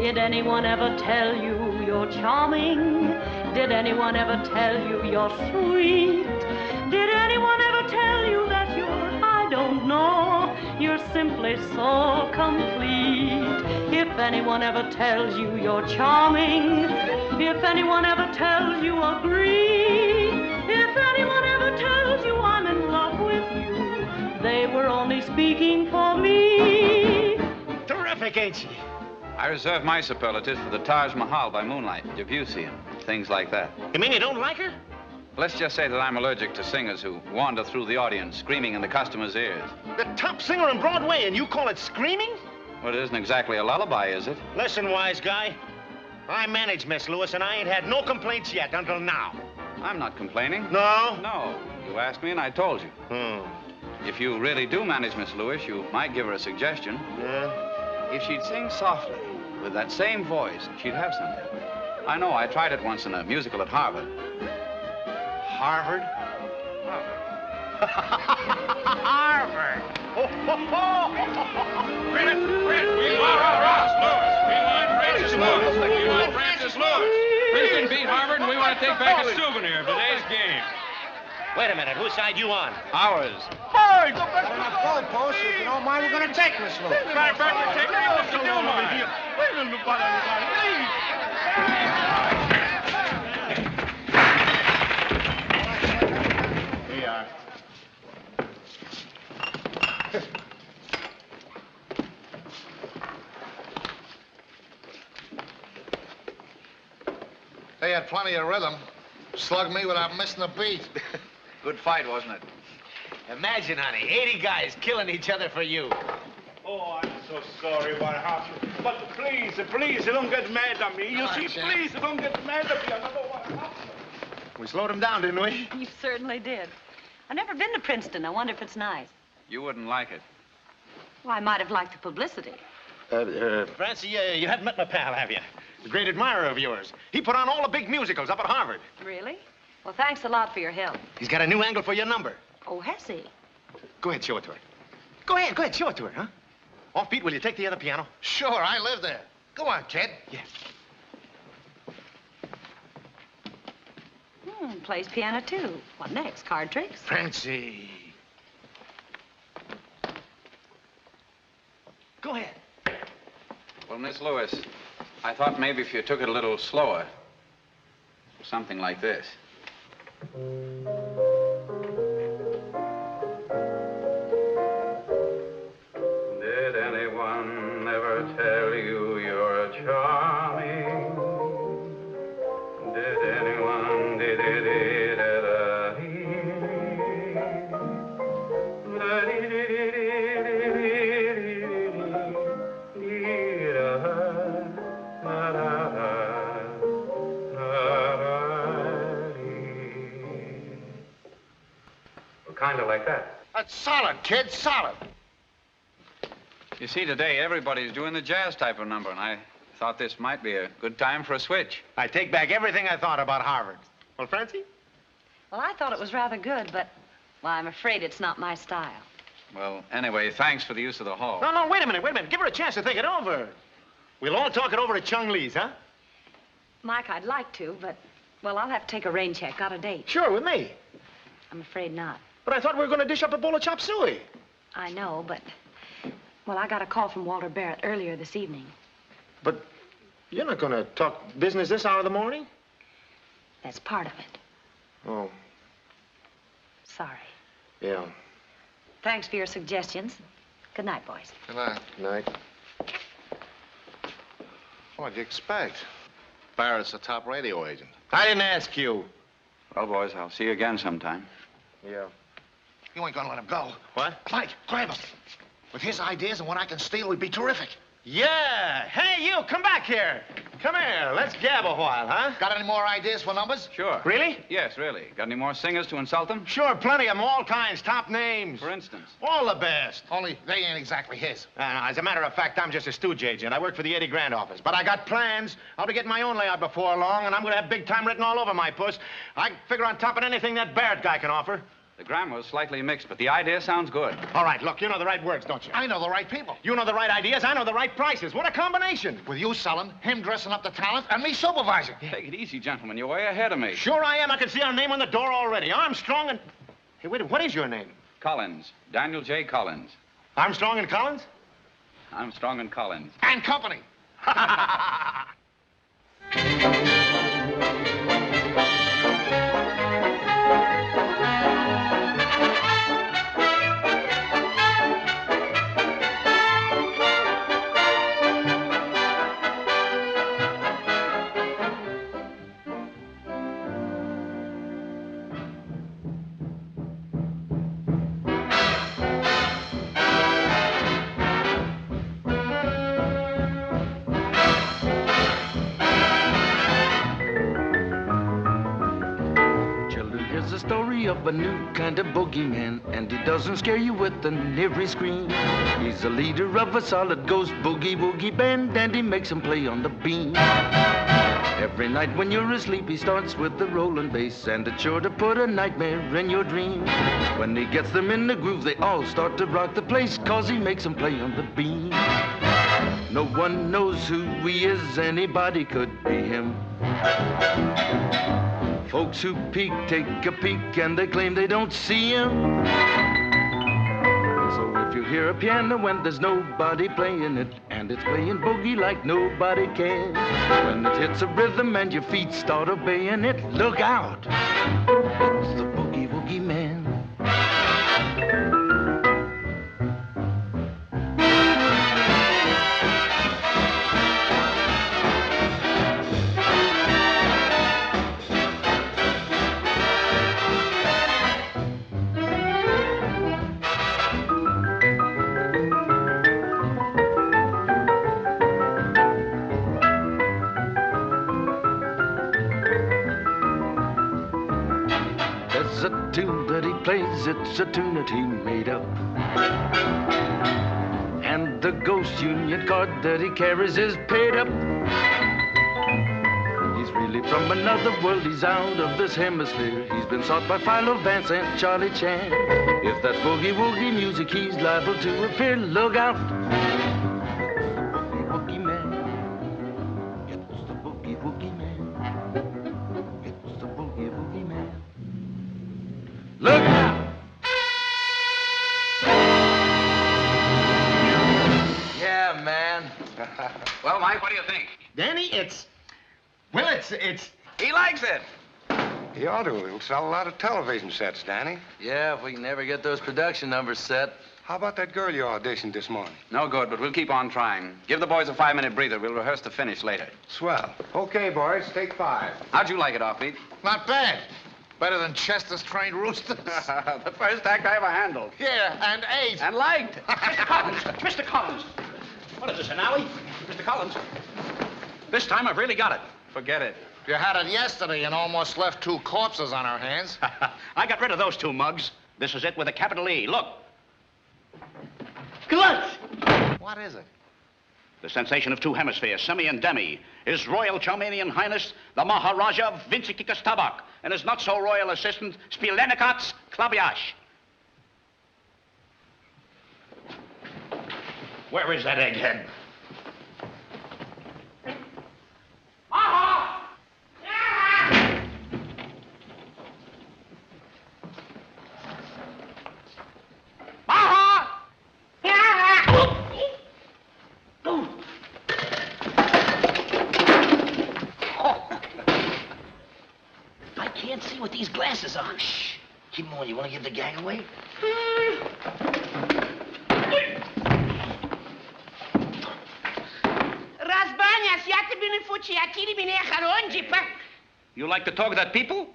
Did anyone ever tell you you're charming? Did anyone ever tell you you're sweet? Did anyone ever tell you that you're, I don't know, you're simply so complete? If anyone ever tells you you're charming, if anyone ever tells you agree, if anyone ever tells you I'm in love with you, they were only speaking for me. Terrific, ain't she? I reserve my superlatives for the Taj Mahal by moonlight, Debussy, and things like that. You mean you don't like her? Let's just say that I'm allergic to singers who wander through the audience screaming in the customers' ears. The top singer on Broadway, and you call it screaming? Well, it isn't exactly a lullaby, is it? Listen, wise guy. I manage Miss Lewis, and I ain't had no complaints yet until now. I'm not complaining. No? No. You asked me, and I told you. If you really do manage Miss Lewis, you might give her a suggestion. Yeah? If she'd sing softly, with that same voice, she'd have something. I know, I tried it once in a musical at Harvard. Harvard? Harvard! Francis Lewis. We want Francis Lewis. Princeton beat Harvard, and we want to take back a souvenir of today's game. Wait a minute, whose side you on? Ours. Hey, go back to the goalpost. If you don't mind, we're going to take Miss Lewis. Matter of fact, we're taking it to do mine. Wait a minute, please. Here you are. They had plenty of rhythm. Slugged me without missing a beat. Good fight, wasn't it? Imagine, honey, 80 guys killing each other for you. Oh, I'm so sorry what happened. But please, don't get mad at me. You see, please, don't get mad at me. I don't know what happened. We slowed him down, didn't we? You certainly did. I've never been to Princeton. I wonder if it's nice. You wouldn't like it. Well, I might have liked the publicity. Francie, you haven't met my pal, have you? A great admirer of yours. He put on all the big musicals up at Harvard. Really? Well, thanks a lot for your help. He's got a new angle for your number. Oh, has he? Go ahead, show it to her. Go ahead, show it to her, huh? Offbeat, will you take the other piano? Sure, I live there. Go on, kid. Yeah. Plays piano, too. What next? Card tricks? Francie. Go ahead. Well, Miss Lewis, I thought maybe if you took it a little slower, something like this. Did anyone ever tell you you're charming? Did anyone, did kind of like that. That's solid, kid, solid. You see, today everybody's doing the jazz type of number, and I thought this might be a good time for a switch. I take back everything I thought about Harvard. Well, Francie? Well, I thought it was rather good, but, well, I'm afraid it's not my style. Well, anyway, thanks for the use of the hall. No, wait a minute. Give her a chance to think it over. We'll all talk it over at Chung Lee's, huh? Mike, I'd like to, but, well, I'll have to take a rain check. Got a date. Sure, with me. I'm afraid not. But I thought we were going to dish up a bowl of chop suey. I know, but, well, I got a call from Walter Barrett earlier this evening. But you're not going to talk business this hour of the morning? That's part of it. Oh. Sorry. Yeah. Thanks for your suggestions. Good night, boys. Good night. Good night. What'd you expect? Barrett's a top radio agent. I didn't ask you. Well, boys, I'll see you again sometime. Yeah. You ain't gonna let him go. What? Mike, grab him. With his ideas and what I can steal, we'd be terrific. Yeah. Hey, you, come back here. Come here. Let's gab a while, huh? Got any more ideas for numbers? Sure. Really? Yes, really. Got any more singers to insult them? Sure, plenty of them, all kinds, top names. For instance? All the best. Only they ain't exactly his. As a matter of fact, I'm just a stooge agent. I work for the 80 grand office. But I got plans. I'll be getting my own layout before long, and I'm going to have big time written all over my puss. I figure on top of anything that Barrett guy can offer. The grammar was slightly mixed, but the idea sounds good. All right, look, you know the right words, don't you? I know the right people. You know the right ideas, I know the right prices. What a combination. With you selling, him dressing up the talent, and me supervising. Take it easy, gentlemen. You're way ahead of me. Sure I am. I can see our name on the door already. Armstrong and... Hey, wait, what is your name? Collins. Daniel J. Collins. Armstrong and Collins? Armstrong and Collins. And company. Of a new kind of boogeyman, and he doesn't scare you with an every scream. He's the leader of a solid ghost boogie band, and he makes them play on the beam. Every night when you're asleep, he starts with the rolling bass, and it's sure to put a nightmare in your dream. When he gets them in the groove, they all start to rock the place, 'cause he makes them play on the beam. No one knows who he is, anybody could be him. Folks who peek take a peek and they claim they don't see him. So if you hear a piano when there's nobody playing it, and it's playing boogie like nobody can, when it hits a rhythm and your feet start obeying it, look out, it's the boogie woogie man. It's a tune that he made up, and the ghost union card that he carries is paid up. He's really from another world, he's out of this hemisphere. He's been sought by Philo Vance and Charlie Chan. If that boogie woogie music, he's liable to appear. Look out, the boogie woogie man. It's the boogie woogie man. It's the boogie woogie man. Look out! Well, Mike, what do you think? Danny, well, it's... He likes it. He ought to. He'll sell a lot of television sets, Danny. Yeah, if we can ever get those production numbers set. How about that girl you auditioned this morning? No good, but we'll keep on trying. Give the boys a 5-minute breather. We'll rehearse the finish later. Swell. Okay, boys, take 5. How'd you like it, Offbeat? Not bad. Better than Chester's trained roosters. The first act I ever handled. Yeah, and 8. And liked. Mr. Collins! Mr. Collins! What is this, an alley? Mr. Collins, this time I've really got it. Forget it. You had it yesterday and almost left 2 corpses on our hands. I got rid of those 2 mugs. This is it with a capital E. Look. Clutch! What is it? The sensation of 2 hemispheres, semi and demi, His Royal Charmanian Highness, the Maharaja Vincikikas and his not-so-royal assistant, Spilenikats Klabiash. Where is that egghead? I can't see with these glasses on. Shh. Keep them on. You want to give the gag away? You like to talk to that people?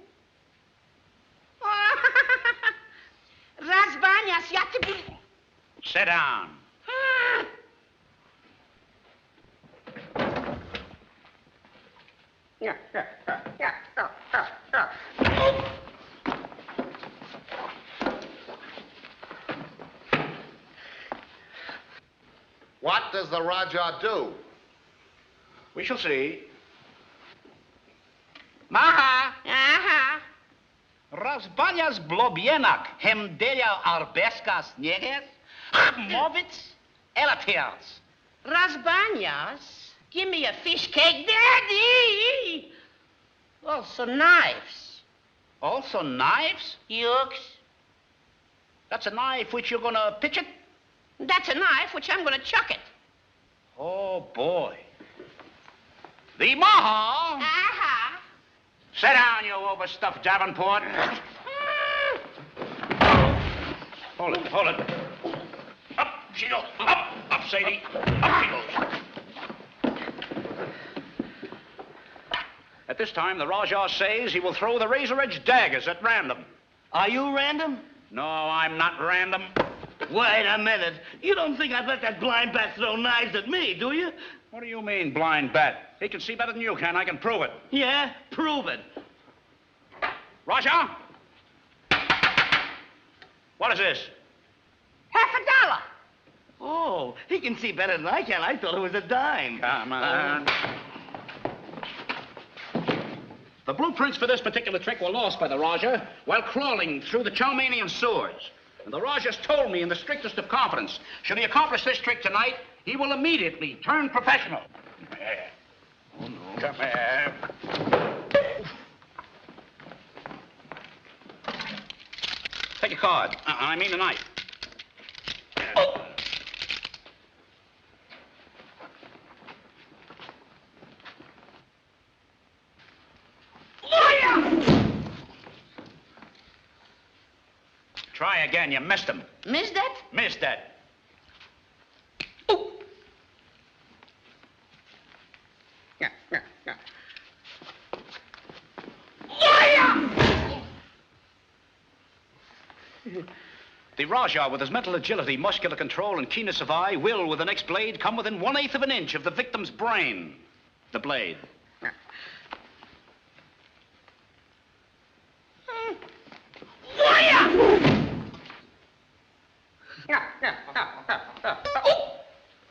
Sit down. What does the Raja do? We shall see. Maha! Aha! Las bañas blobienak, hem delia arbescas niegas, movits, elatiers. Rasbañas? Give me a fish cake, Daddy! Also knives. Also knives? Yukes. That's a knife which you're gonna pitch it? That's a knife which I'm gonna chuck it. Oh, boy. The Maha. Aha. Sit down, you overstuffed Davenport. Hold it, hold it. Up she goes. Up, Sadie. Up she goes. At this time, the Rajah says he will throw the razor-edged daggers at random. Are you random? No, I'm not random. Wait a minute. You don't think I'd let that blind bat throw knives at me, do you? What do you mean, blind bat? He can see better than you can. I can prove it. Yeah? Prove it. Rajah? What is this? $50. Oh, he can see better than I can. I thought it was a dime. Come on. The blueprints for this particular trick were lost by the Rajah while crawling through the Chalmanian sewers. And the Rajah's told me in the strictest of confidence, should he accomplish this trick tonight, he will immediately turn professional. Come here. Oh, no. Come here. Take a card. I mean a knife. Oh. Try again. You missed him. Missed that? Missed that. Oh. The Rajah, with his mental agility, muscular control, and keenness of eye, will, with the next blade, come within 1/8 of an inch of the victim's brain. The blade.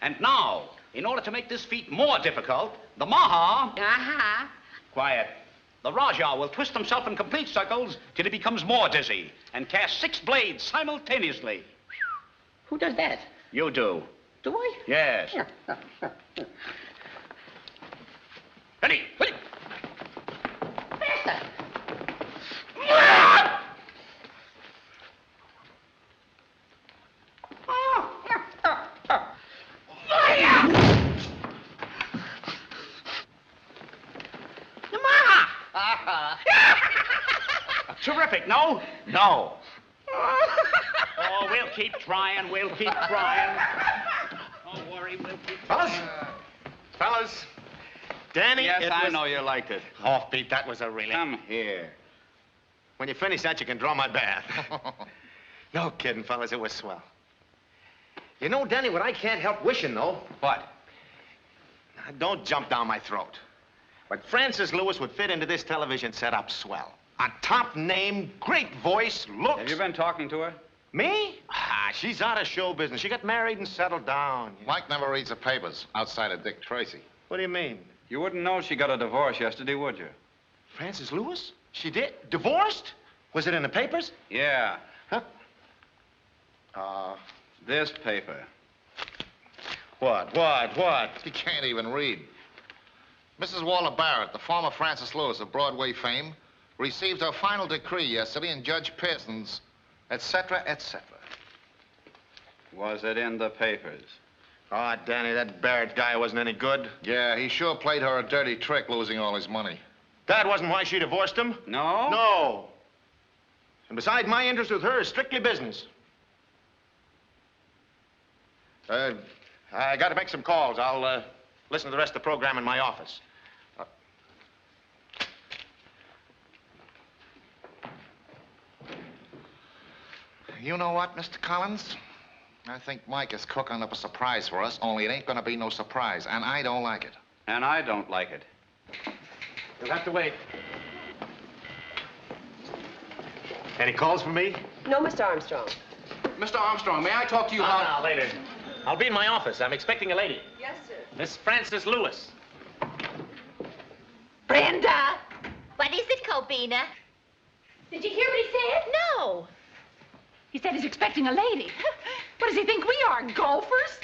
And now, in order to make this feat more difficult, the Maha... Uh-huh. Quiet. The Rajah will twist himself in complete circles till he becomes more dizzy and cast 6 blades simultaneously. Who does that? You do. Do I? Yes. Ready? Ready? Faster. Terrific, no? No. Oh, we'll keep trying, we'll keep trying. Don't worry, we'll keep Fellas? trying. Fellas? Danny, Yes, I know you liked it. Offbeat, that was a really... Come here. When you finish that, you can draw my bath. No kidding, fellas, it was swell. You know, Danny, what I can't help wishing, though? What? Now, don't jump down my throat. But Frances Lewis would fit into this television setup swell. A top name, great voice, looks... Have you been talking to her? Me? Ah, she's out of show business. She got married and settled down. Mike never reads the papers outside of Dick Tracy. What do you mean? You wouldn't know she got a divorce yesterday, would you? Frances Lewis? She did? Divorced? Was it in the papers? Yeah. Huh? This paper. What? He can't even read. Mrs. Walter Barrett, the former Frances Lewis of Broadway fame, received her final decree yesterday in Judge Pearson's, etc., etc. Was it in the papers? Oh, Danny, that Barrett guy wasn't any good. Yeah, he sure played her a dirty trick, losing all his money. That wasn't why she divorced him? No? No. And besides, my interest with her is strictly business. I got to make some calls. I'll listen to the rest of the program in my office. You know what, Mr. Collins? I think Mike is cooking up a surprise for us, only it ain't gonna be no surprise, and I don't like it. And I don't like it. You'll have to wait. Any calls for me? No, Mr. Armstrong. Mr. Armstrong, may I talk to you about... No, later. I'll be in my office. I'm expecting a lady. Yes, sir. Miss Frances Lewis. Brenda! What is it, Cobina? Did you hear what he said? No. He said he's expecting a lady. What does he think we are, golfers?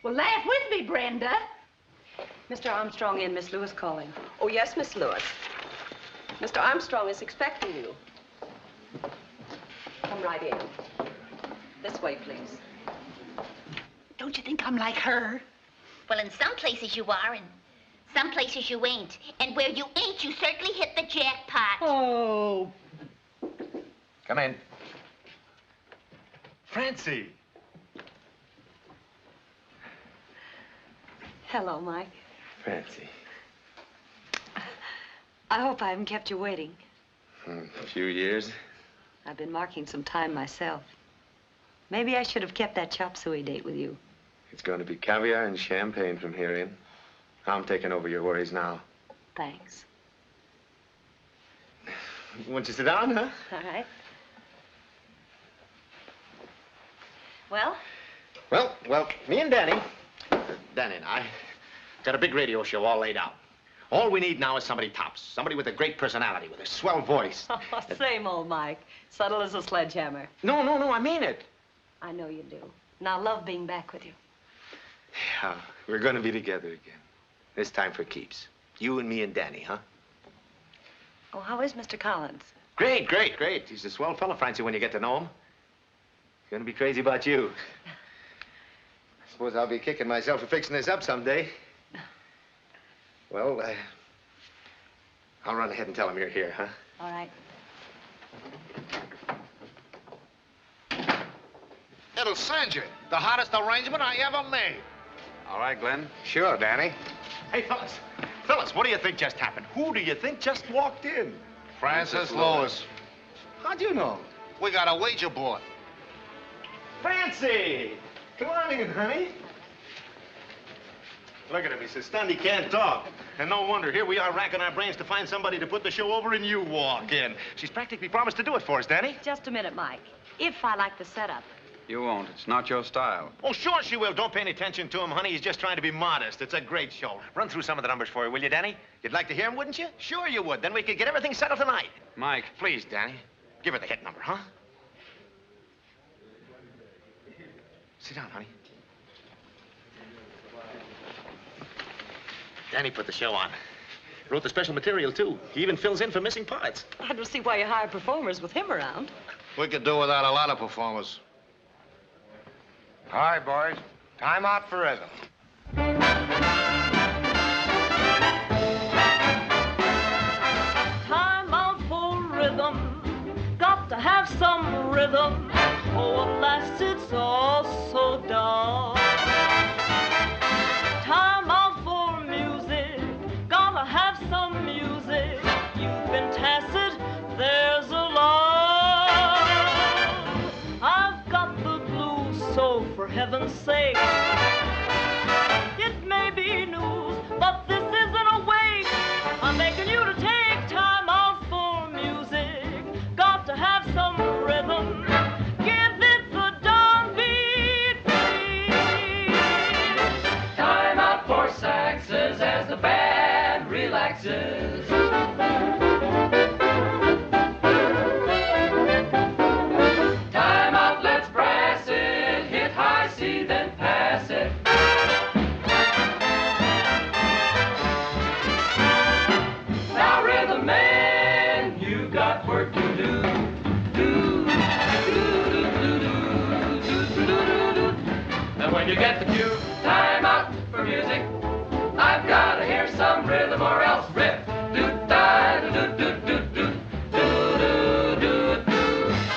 Well, laugh with me, Brenda. Mr. Armstrong and Miss Lewis calling. Oh, yes, Miss Lewis. Mr. Armstrong is expecting you. Come right in. This way, please. Don't you think I'm like her? Well, in some places you are, and some places you ain't. And where you ain't, you certainly hit the jackpot. Oh. Come in. Francie. Hello, Mike. Francie. I hope I haven't kept you waiting. A few years. I've been marking some time myself. Maybe I should have kept that chop suey date with you. It's going to be caviar and champagne from here in. I'm taking over your worries now. Thanks. Won't you sit down, huh? All right. Well? Well, me and Danny and I, got a big radio show all laid out. All we need now is somebody tops. Somebody with a great personality, with a swell voice. Oh, same old Mike. Subtle as a sledgehammer. No, I mean it. I know you do. And I love being back with you. Yeah, we're going to be together again. This time for keeps. You and me and Danny, huh? Oh, how is Mr. Collins? Great. He's a swell fellow, Francie, when you get to know him. He's going to be crazy about you. I suppose I'll be kicking myself for fixing this up someday. Well, I'll run ahead and tell him you're here, huh? All right. It'll send you. The hottest arrangement I ever made. All right, Glenn. Sure, Danny. Hey, fellas, what do you think just happened? Who do you think just walked in? Francis Lewis. How'd you know? We got a wager board. Francie! Come on in, honey. Look at him. He's so stunned he can't talk. And no wonder. Here we are racking our brains to find somebody to put the show over, and you walk in. She's practically promised to do it for us, Danny. Just a minute, Mike. If I like the setup. You won't. It's not your style. Oh, sure she will. Don't pay any attention to him, honey. He's just trying to be modest. It's a great show. Run through some of the numbers for you, will you, Danny? You'd like to hear him, wouldn't you? Sure you would. Then we could get everything settled tonight. Mike. Please, Danny. Give her the hit number, huh? Sit down, honey. Danny put the show on. Wrote the special material, too. He even fills in for missing parts. I don't see why you hire performers with him around. We could do without a lot of performers. All right, boys. Time out for rhythm. Time out for rhythm. Got to have some rhythm. Oh, at last it's all so dark. Time out for music. Gotta have some music. You've been tacit. There's a lot. I've got the blues, so for heaven's sake, it may be news, but this isn't a wake. I'm begging you to take time out for music. Got to have some rhythm. Give it the downbeat beat. Time out for saxes as the band relaxes. Time out, let's brass it. Hit high C, then pass it. Now, rhythm man, you got work to do. And when you get the cue, time out for music. I've got to hear some rhythm or else rip.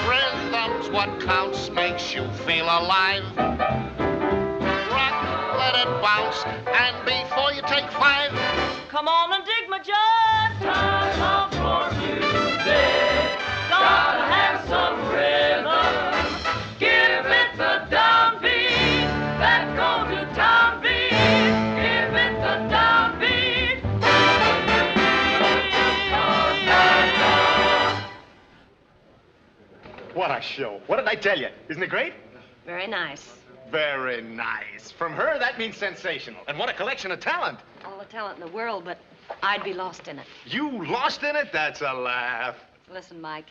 Rhythm's what counts, makes you feel alive. Rock, let it bounce, and before you take five, Come on and dig my jive. Time out for music. Gotta have some rhythm. Give it the downbeat. That go to town beat. Give it the downbeat. What a show. What did I tell you? Isn't it great? Very nice. Very nice. From her, that means sensational. And what a collection of talent. All the talent in the world, but I'd be lost in it. You lost in it? That's a laugh. Listen, Mike,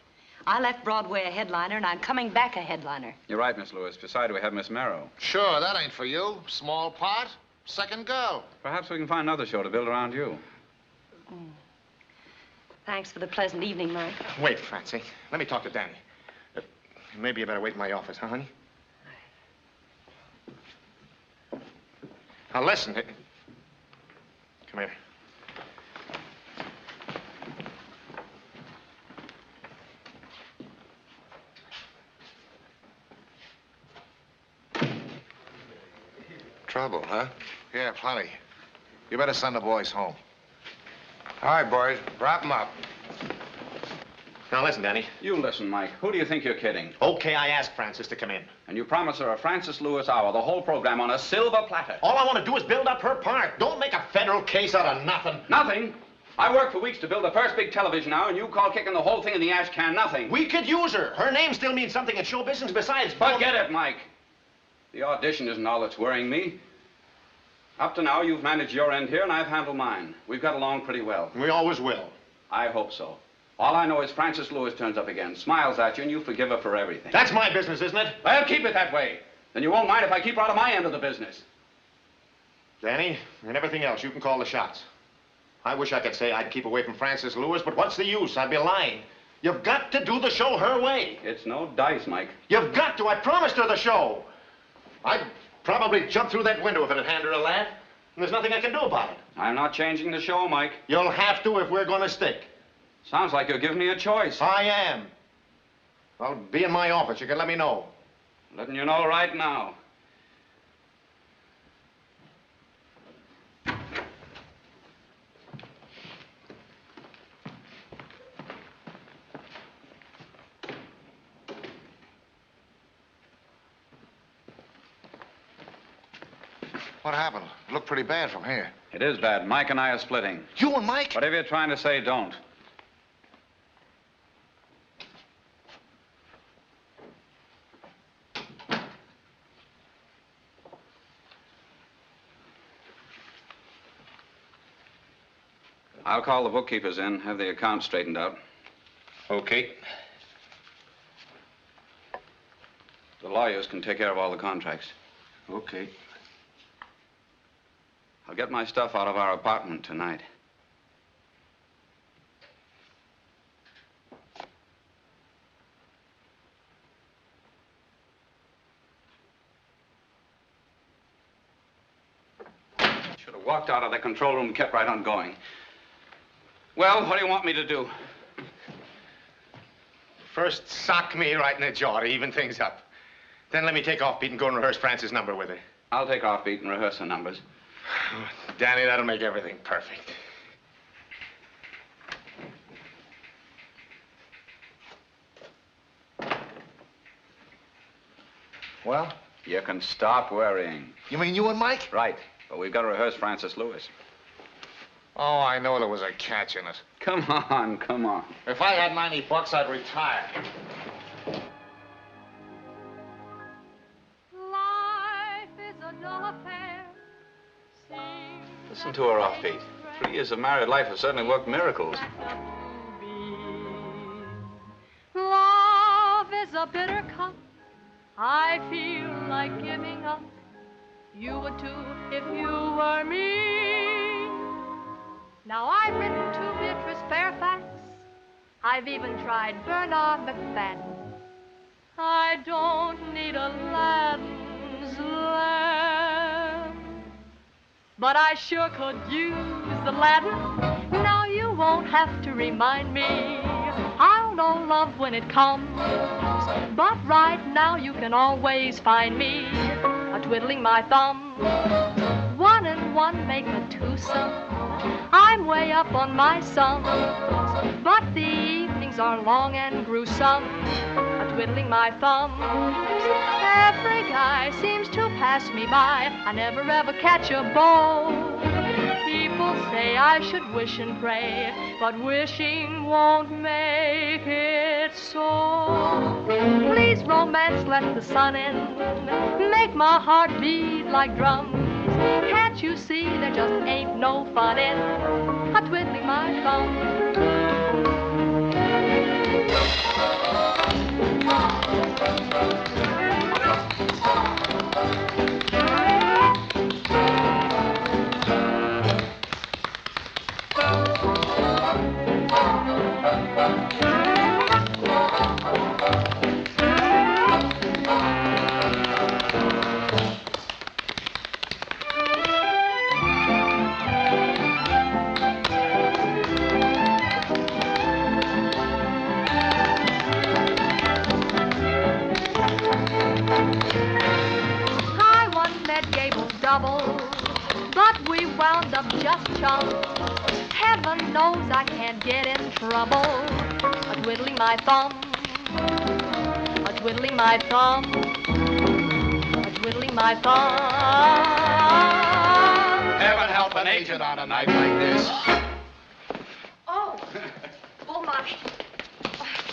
I left Broadway a headliner, and I'm coming back a headliner. You're right, Miss Lewis. Besides, we have Miss Merrow. Sure, that ain't for you. Small part, second girl. Perhaps we can find another show to build around you. Thanks for the pleasant evening, Mike. Wait, Francie. Let me talk to Danny. Maybe you better wait in my office, huh, honey? Now, listen. Come here. Trouble, huh? Yeah, plenty. You better send the boys home. All right, boys. Wrap them up. Now, listen, Danny. You listen, Mike. Who do you think you're kidding? Okay, I asked Frances to come in. And you promised her a Francis Lewis hour, the whole program on a silver platter. All I want to do is build up her part. Don't make a federal case out of nothing. Nothing? I worked for weeks to build the first big television hour, and you call kicking the whole thing in the ash can nothing. We could use her. Her name still means something in show business besides... Forget it, Mike. The audition isn't all that's worrying me. Up to now, you've managed your end here, and I've handled mine. We've got along pretty well. We always will. I hope so. All I know is Francis Lewis turns up again, smiles at you, and you forgive her for everything. That's my business, isn't it? Well, keep it that way. Then you won't mind if I keep her out of my end of the business. Danny, and everything else, you can call the shots. I wish I could say I'd keep away from Francis Lewis, but what's the use? I'd be lying. You've got to do the show her way. It's no dice, Mike. You've got to. I promised her the show. I'd probably jump through that window if it had handed her a lad. And there's nothing I can do about it. I'm not changing the show, Mike. You'll have to if we're going to stick. Sounds like you're giving me a choice. I am. I'll be in my office. You can let me know. Letting you know right now. What happened? It looked pretty bad from here. It is bad. Mike and I are splitting. You and Mike? Whatever you're trying to say, don't. I'll call the bookkeepers in, have the account straightened out. Okay. The lawyers can take care of all the contracts. Okay. I'll get my stuff out of our apartment tonight. Should have walked out of the control room and kept right on going. Well, what do you want me to do? First, sock me right in the jaw to even things up. Then let me take off beat and go and rehearse Francis' number with her. I'll take off beat and rehearse the numbers. Danny, that'll make everything perfect. Well? You can stop worrying. You mean you and Mike? Right. But we've got to rehearse Francis Lewis. Oh, I know there was a catch in it. Come on, come on. If I had $90, I'd retire. Life is a dull affair. Listen to her offbeat. 3 years of married life have certainly worked miracles. Love is a bitter cup. I feel like giving up. You would too if you were me. Now I've written to Beatrice Fairfax. I've even tried Bernard McFadden. I don't need Aladdin's lamp, but I sure could use Aladdin. Now you won't have to remind me. I'll know love when it comes, but right now you can always find me twiddling my thumbs. 1 and 1 make a twosome. I'm way up on my sums, but the evenings are long and gruesome. Twiddling my thumbs. Every guy seems to pass me by. I never ever catch a beau. People say I should wish and pray, but wishing won't make it so. Please, romance, let the sun in. Make my heart beat like drums. Can't you see there just ain't no fun in a twiddling my thumbs? But we wound up just chums. Heaven knows I can't get in trouble. A twiddling my thumb, a twiddling my thumb, a twiddling my thumb. Heaven help an agent on a night like this. Oh my.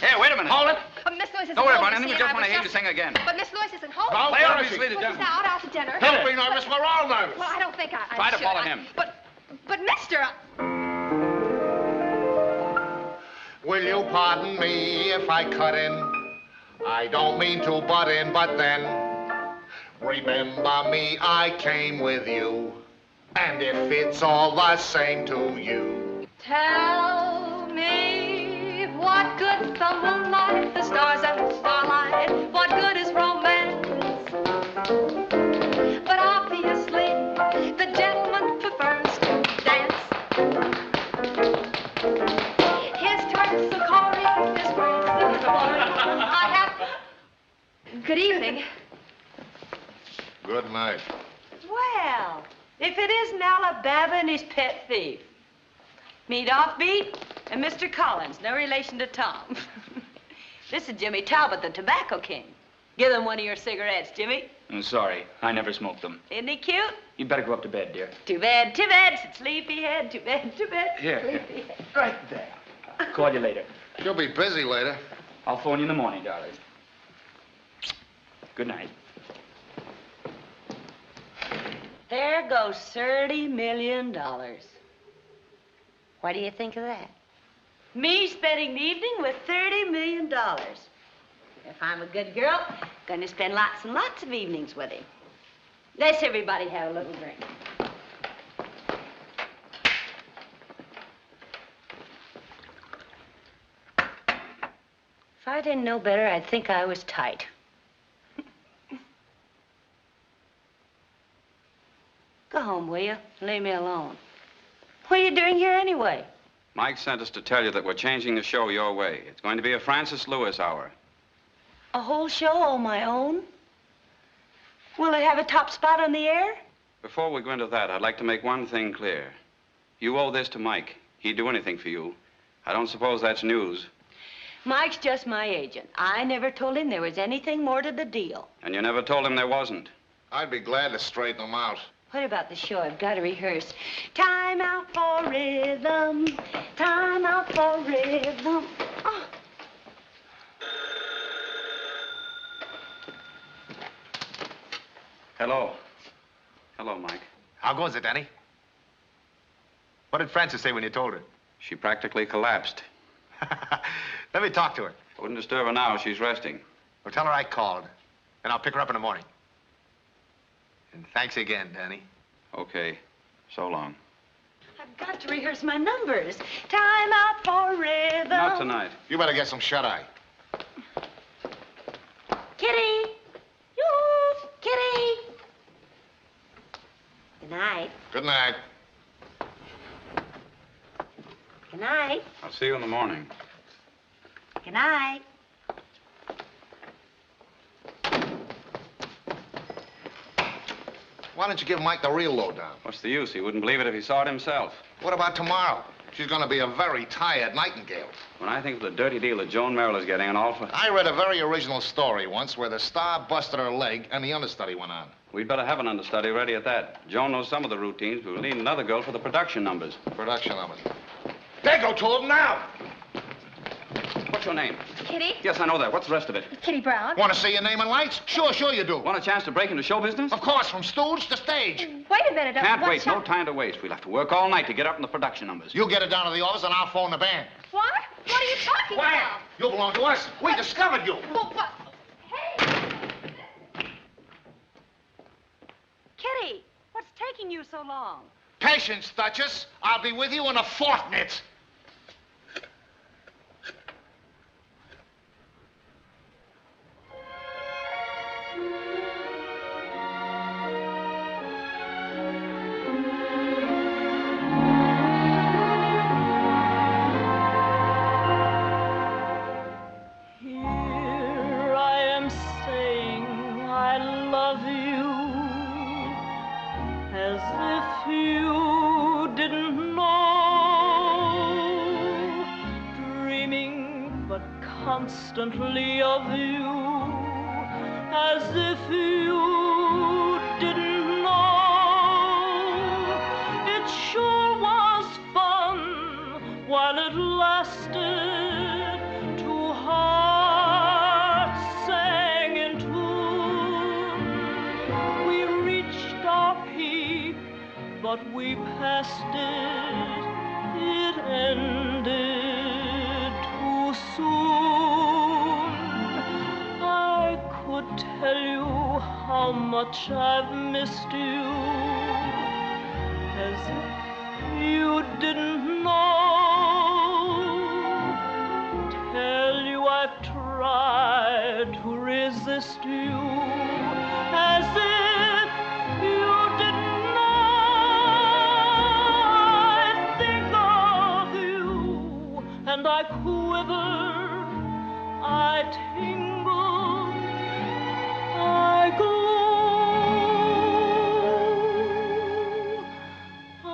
Hey, wait a minute. Hold it. Miss Lewis isn't Don't worry home, about you anything. see, We just and I want to hear you was sing again. But Miss Lewis isn't home. Well, play obviously the He's gentleman. out to dinner. Don't be nervous. We're all nervous. Well, I don't think I Try to should. follow him. But mister... Will you pardon me if I cut in? I don't mean to butt in, but then remember me, I came with you. And if it's all the same to you. Tell me what good's the moonlight, the stars and the starlight? What good is romance? But obviously, the gentleman prefers to dance. His turn, so Corey, his grace, the boy. I have... Good evening. Good night. Well, if it isn't Alabama and his pet thief. Meet Offbeat and Mr. Collins, no relation to Tom. This is Jimmy Talbot, the Tobacco King. Give him one of your cigarettes, Jimmy. I'm sorry. I never smoked them. Isn't he cute? You better go up to bed, dear. Too bad, sleepyhead, too bad, Here. sleepyhead. Right there. Call you later. You'll be busy later. I'll phone you in the morning, darling. Good night. There goes $30 million. What do you think of that? Me spending the evening with $30 million. If I'm a good girl, gonna spend lots and lots of evenings with him. Let's everybody have a little drink. If I didn't know better, I'd think I was tight. Go home, will you? Leave me alone. What are you doing here anyway? Mike sent us to tell you that we're changing the show your way. It's going to be a Francis Lewis hour. A whole show all my own? Will it have a top spot on the air? Before we go into that, I'd like to make one thing clear. You owe this to Mike. He'd do anything for you. I don't suppose that's news. Mike's just my agent. I never told him there was anything more to the deal. And you never told him there wasn't. I'd be glad to straighten them out. What about the show? I've got to rehearse. Time out for rhythm. Time out for rhythm. Oh. Hello. Hello, Mike. How goes it, Danny? What did Frances say when you told her? She practically collapsed. Let me talk to her. I wouldn't disturb her now. She's resting. Well, tell her I called, and I'll pick her up in the morning. And thanks again, Danny. Okay. So long. I've got to rehearse my numbers. Time out for rhythm. Not tonight. You better get some shut-eye. Kitty! Yoo! Kitty! Good night. Good night. Good night. I'll see you in the morning. Good night. Why don't you give Mike the real lowdown? What's the use? He wouldn't believe it if he saw it himself. What about tomorrow? She's going to be a very tired nightingale. When I think of the dirty deal that Joan Merrill is getting, and all for... I read a very original story once where the star busted her leg and the understudy went on. We'd better have an understudy ready at that. Joan knows some of the routines, but we'll need another girl for the production numbers. Production numbers. There, go to them now! What's your name? Kitty. Yes, I know that. What's the rest of it? Kitty Brown. Want to see your name in lights? Sure you do. Want a chance to break into show business? Of course, from stooge to stage. Wait a minute. Can't wait. No time to waste. We'll have to work all night to get up in the production numbers. You get it down to the office and I'll phone the band. What? What are you talking about? You belong to us. We discovered you. Well, what? Kitty, what's taking you so long? Patience, Duchess. I'll be with you in a fortnight. Here I am saying I love you as if you didn't know, dreaming but constantly of you as if you didn't know. It sure was fun while it lasted. Two hearts sang in tune. We reached our peak, but we passed it. It ended too soon. I could tell you how much I've missed you, as if you didn't know. Tell you I've tried to resist you, as if you didn't know. I think of you and I quiver, I tingle, I glow. I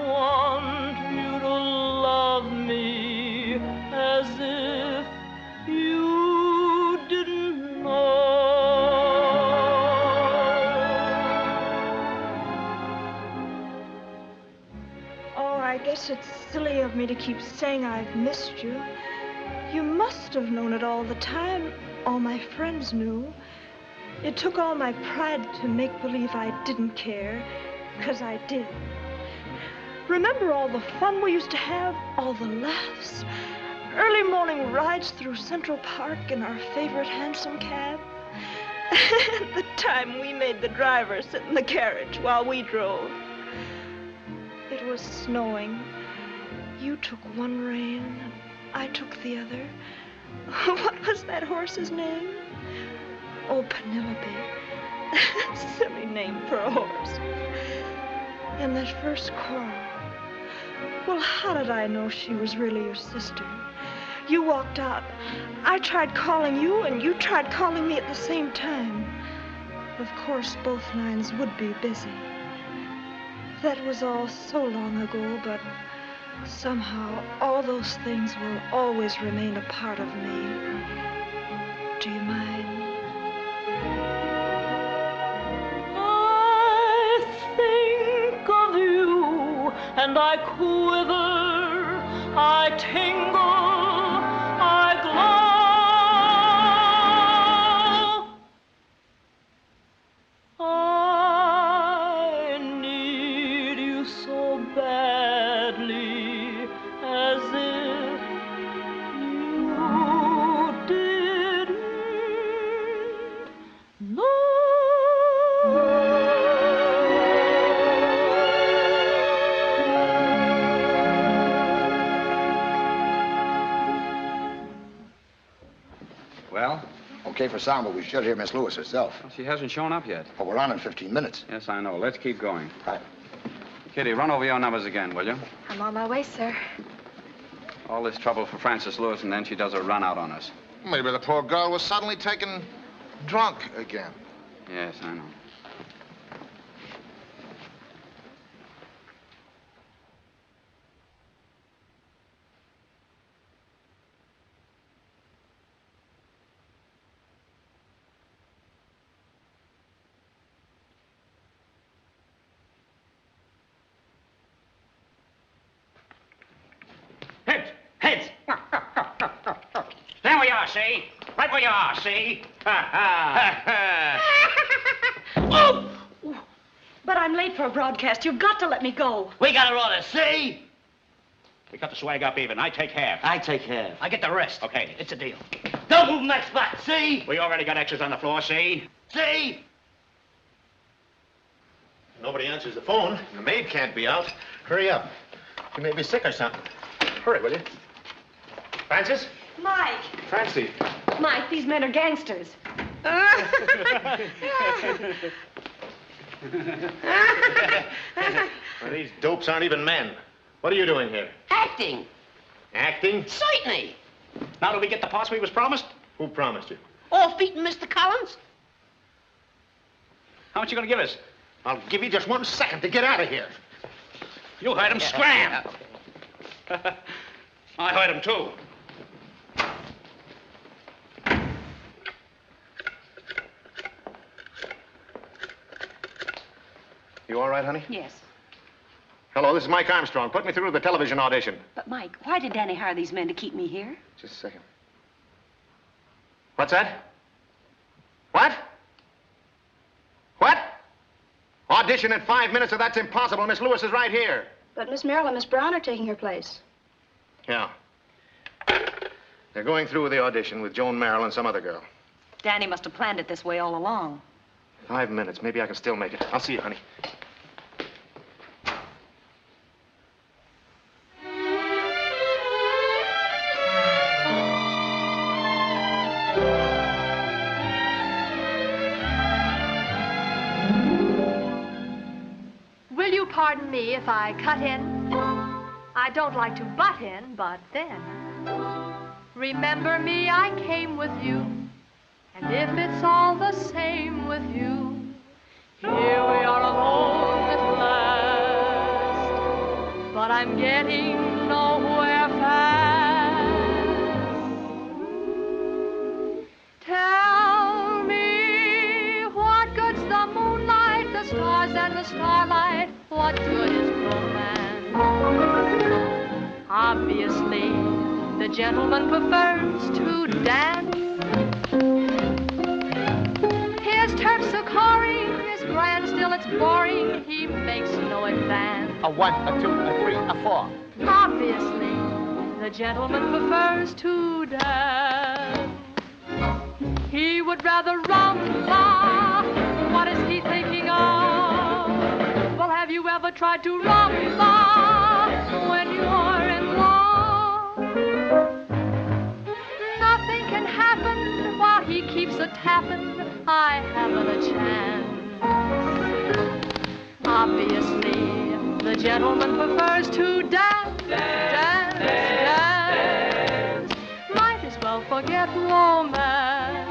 want you to love me as if you didn't know. Oh, I guess it's silly of me to keep saying I've missed you. You must have known it all the time. All my friends knew. It took all my pride to make believe I didn't care, 'cause I did. Remember all the fun we used to have, all the laughs, early morning rides through Central Park in our favorite hansom cab? The time we made the driver sit in the carriage while we drove. It was snowing. You took one rein, and I took the other. What was that horse's name? Oh, Penelope. Silly name for a horse. And that first quarrel. Well, how did I know she was really your sister? You walked out. I tried calling you, and you tried calling me at the same time. Of course, both lines would be busy. That was all so long ago, but somehow all those things will always remain a part of me. Do you mind? I think of you and I quiver, I tingle, I glow. I need you so badly, as if you didn't know. Well? Okay for sound, but we should hear Miss Lewis herself. Well, she hasn't shown up yet. Well, we're on in 15 minutes. Yes, I know. Let's keep going. Right. Kitty, run over your numbers again, will you? I'm on my way, sir. All this trouble for Frances Lewis, and then she does a run out on us. Maybe the poor girl was suddenly taken drunk again. Yes, I know. Stand where see? Right where you are, see? Oh! But I'm late for a broadcast. You've got to let me go. We got our orders, see? We cut the swag up even. I take half. I take half. I get the rest. Okay. It's a deal. Don't move from that spot, see? We already got extras on the floor, see? See? Nobody answers the phone. The maid can't be out. Hurry up. She may be sick or something. Hurry, will you? Francis? Mike. Francie. Mike, these men are gangsters. Well, these dopes aren't even men. What are you doing here? Acting. Acting? Certainly. Now, did we get the parts we was promised? Who promised you? All feet in Mr. Collins? How much you gonna give us? I'll give you just 1 second to get out of here. You heard him scram. I heard him, too. You all right, honey? Yes. Hello, this is Mike Armstrong. Put me through to the television audition. But, Mike, why did Danny hire these men to keep me here? Just a second. What's that? What? What? Audition in 5 minutes, or that's impossible. Miss Lewis is right here. But Miss Merrill and Miss Brown are taking her place. Yeah. They're going through with the audition with Joan Merrill and some other girl. Danny must have planned it this way all along. 5 minutes. Maybe I can still make it. I'll see you, honey. Will you pardon me if I cut in? I don't like to butt in, but then. Remember me, I came with you. And if it's all the same with you, here we are alone at last. But I'm getting nowhere fast. Tell me, what good's the moonlight, the stars and the starlight? What good is romance? Obviously, the gentleman prefers to dance. His terpsichore is grand, still it's boring. He makes no advance. A 1, a 2, a 3, a 4. Obviously, the gentleman prefers to dance. He would rather rumba. What is he thinking of? Well, have you ever tried to rumba when you're in love? Nothing can happen while he keeps a tapping. I haven't a chance. Obviously, the gentleman prefers to dance, dance, dance. Might as well forget romance.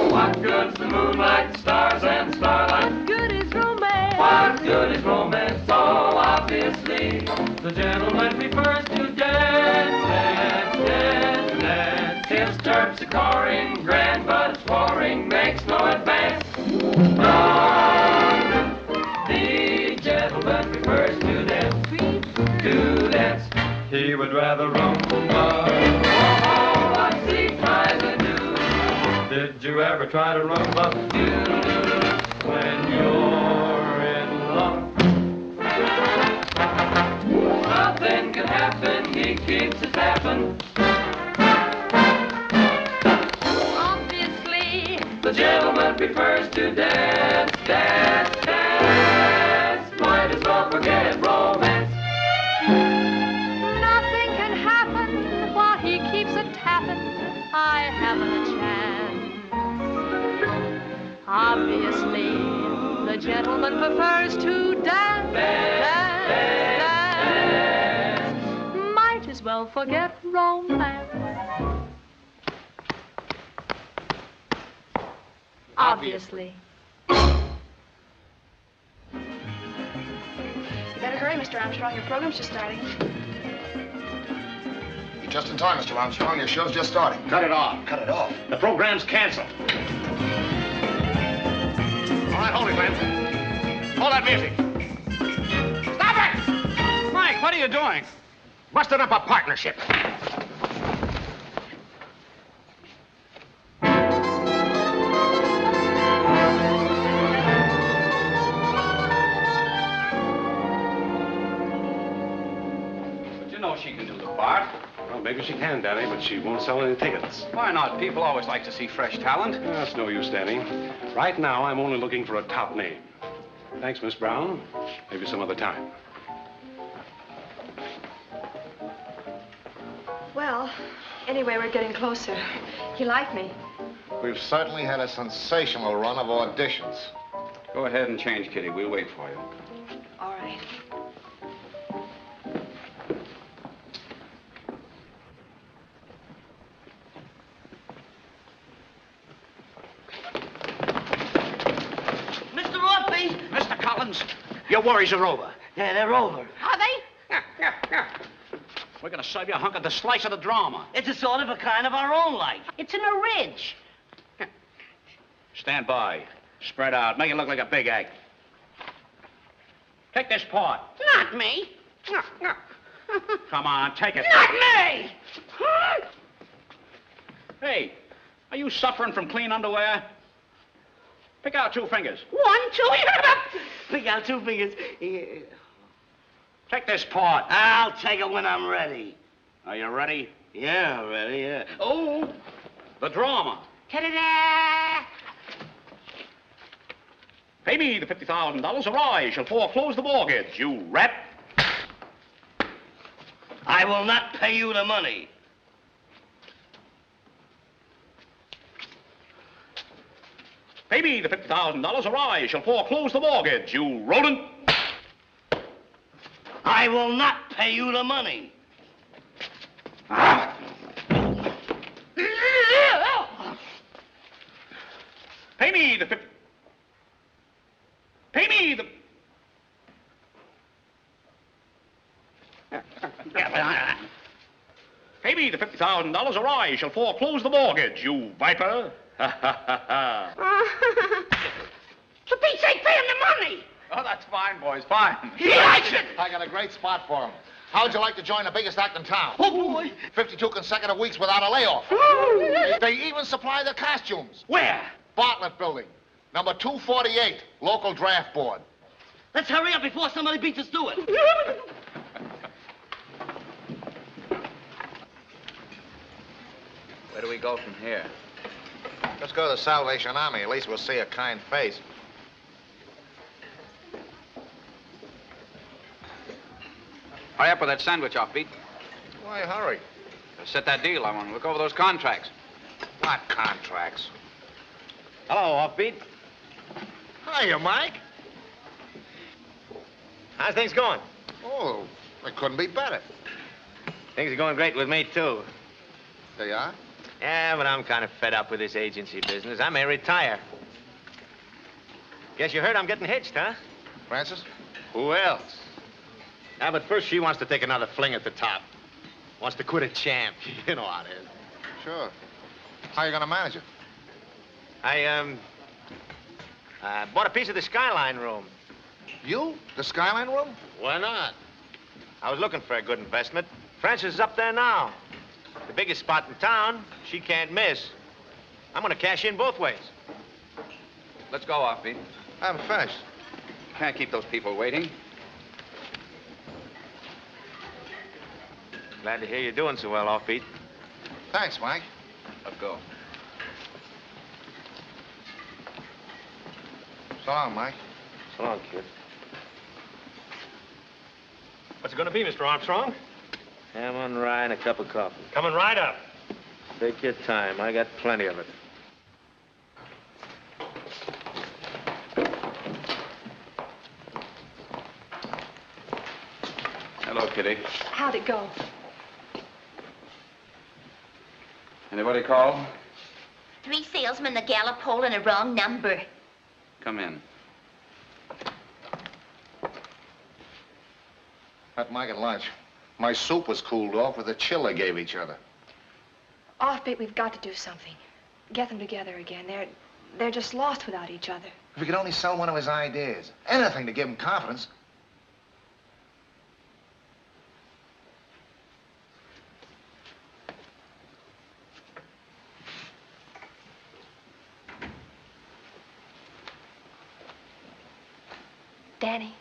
What good's the moonlight, stars and starlight? What good is romance? What good is romance? So obviously, the gentleman prefers to dance, dance, dance, dance. His terpsichore grand, but it's roaring, makes no advance. The gentleman prefers to dance, to dance. He would rather rumba. Oh, what's he trying to do? Did you ever try to rumba? When you're in love, nothing can happen. He keeps it tapping. Obviously, the gentleman prefers to dance, dance, dance. Might as well forget romance. nothing can happen while he keeps a tapping. I haven't a chance. Obviously, the gentleman prefers to dance, dance, dance. Might as well forget romance. Obviously. You better hurry, Mr. Armstrong. Your program's just starting. You're just in time, Mr. Armstrong. Your show's just starting. Cut it off. Cut it off. The program's canceled. right, hold it, Glenn. Hold that music. Stop it! Mike, what are you doing? Busted up a partnership. But you know she can do the part. Well, maybe she can, Danny, but she won't sell any tickets. Why not? People always like to see fresh talent. That's no use, Danny. Right now, I'm only looking for a top name. Thanks, Miss Brown. Maybe some other time. Well, anyway, we're getting closer. You like me? We've certainly had a sensational run of auditions. Go ahead and change, Kitty. We'll wait for you. All right. Mr. Orphy! Mr. Collins, your worries are over. Yeah, they're over. Are they? We're going to serve you a hunk of the slice of the drama. It's a sort of a kind of our own life. It's in a ridge. Stand by. Spread out. Make it look like a big egg. Take this part. Not me. Come on, take it. Not me! Hey, are you suffering from clean underwear? Pick out 2 fingers. 1, 2, pick out 2 fingers. Yeah. Take this part. I'll take it when I'm ready. Are you ready? Yeah, ready, yeah. Oh! The drama. Ta-da-da! Pay me the $50,000 or I shall foreclose the mortgage, you rat. I will not pay you the money. Pay me the $50,000 or I shall foreclose the mortgage, you rodent. I will not pay you the money. Pay me the Pay me the... Pay me the $50,000 or I shall foreclose the mortgage, you viper. For Pete's sake, pay him the money! Oh, that's fine, boys, fine. He likes it! I got a great spot for him. How'd you like to join the biggest act in town? Oh, boy! 52 consecutive weeks without a layoff. They even supply the costumes. Where? Bartlett Building, number 248, local draft board. Let's hurry up before somebody beats us to it. Where do we go from here? Let's go to the Salvation Army. At least we'll see a kind face. Hurry up with that sandwich, Offbeat. Why hurry? Set that deal I want to look over those contracts. What contracts? Hello, Offbeat. Hiya, Mike. How's things going? Oh, it couldn't be better. Things are going great with me, too. They are? Yeah, but I'm kind of fed up with this agency business. I may retire. Guess you heard I'm getting hitched, huh? Francis? Who else? Ah, but first she wants to take another fling at the top. Wants to quit a champ. You know how it is. Sure. How you gonna manage it? I bought a piece of the Skyline room. You? The Skyline room? Why not? I was looking for a good investment. Frances is up there now. The biggest spot in town. She can't miss. I'm gonna cash in both ways. Let's go, Offbeat. I haven't finished. Can't keep those people waiting. Glad to hear you're doing so well, Offbeat. Thanks, Mike. Let's go. So long, Mike. So long, kid. What's it gonna be, Mr. Armstrong? Ham on rye and a cup of coffee. Coming right up. Take your time. I got plenty of it. Hello, Kitty. How'd it go? Anybody call? 3 salesmen, the gallop pole, and a wrong number. Come in. Met Mike at lunch. My soup was cooled off with the chill they gave each other. Offbeat, we've got to do something. Get them together again. They're just lost without each other. If we could only sell one of his ideas. Anything to give him confidence. Danny,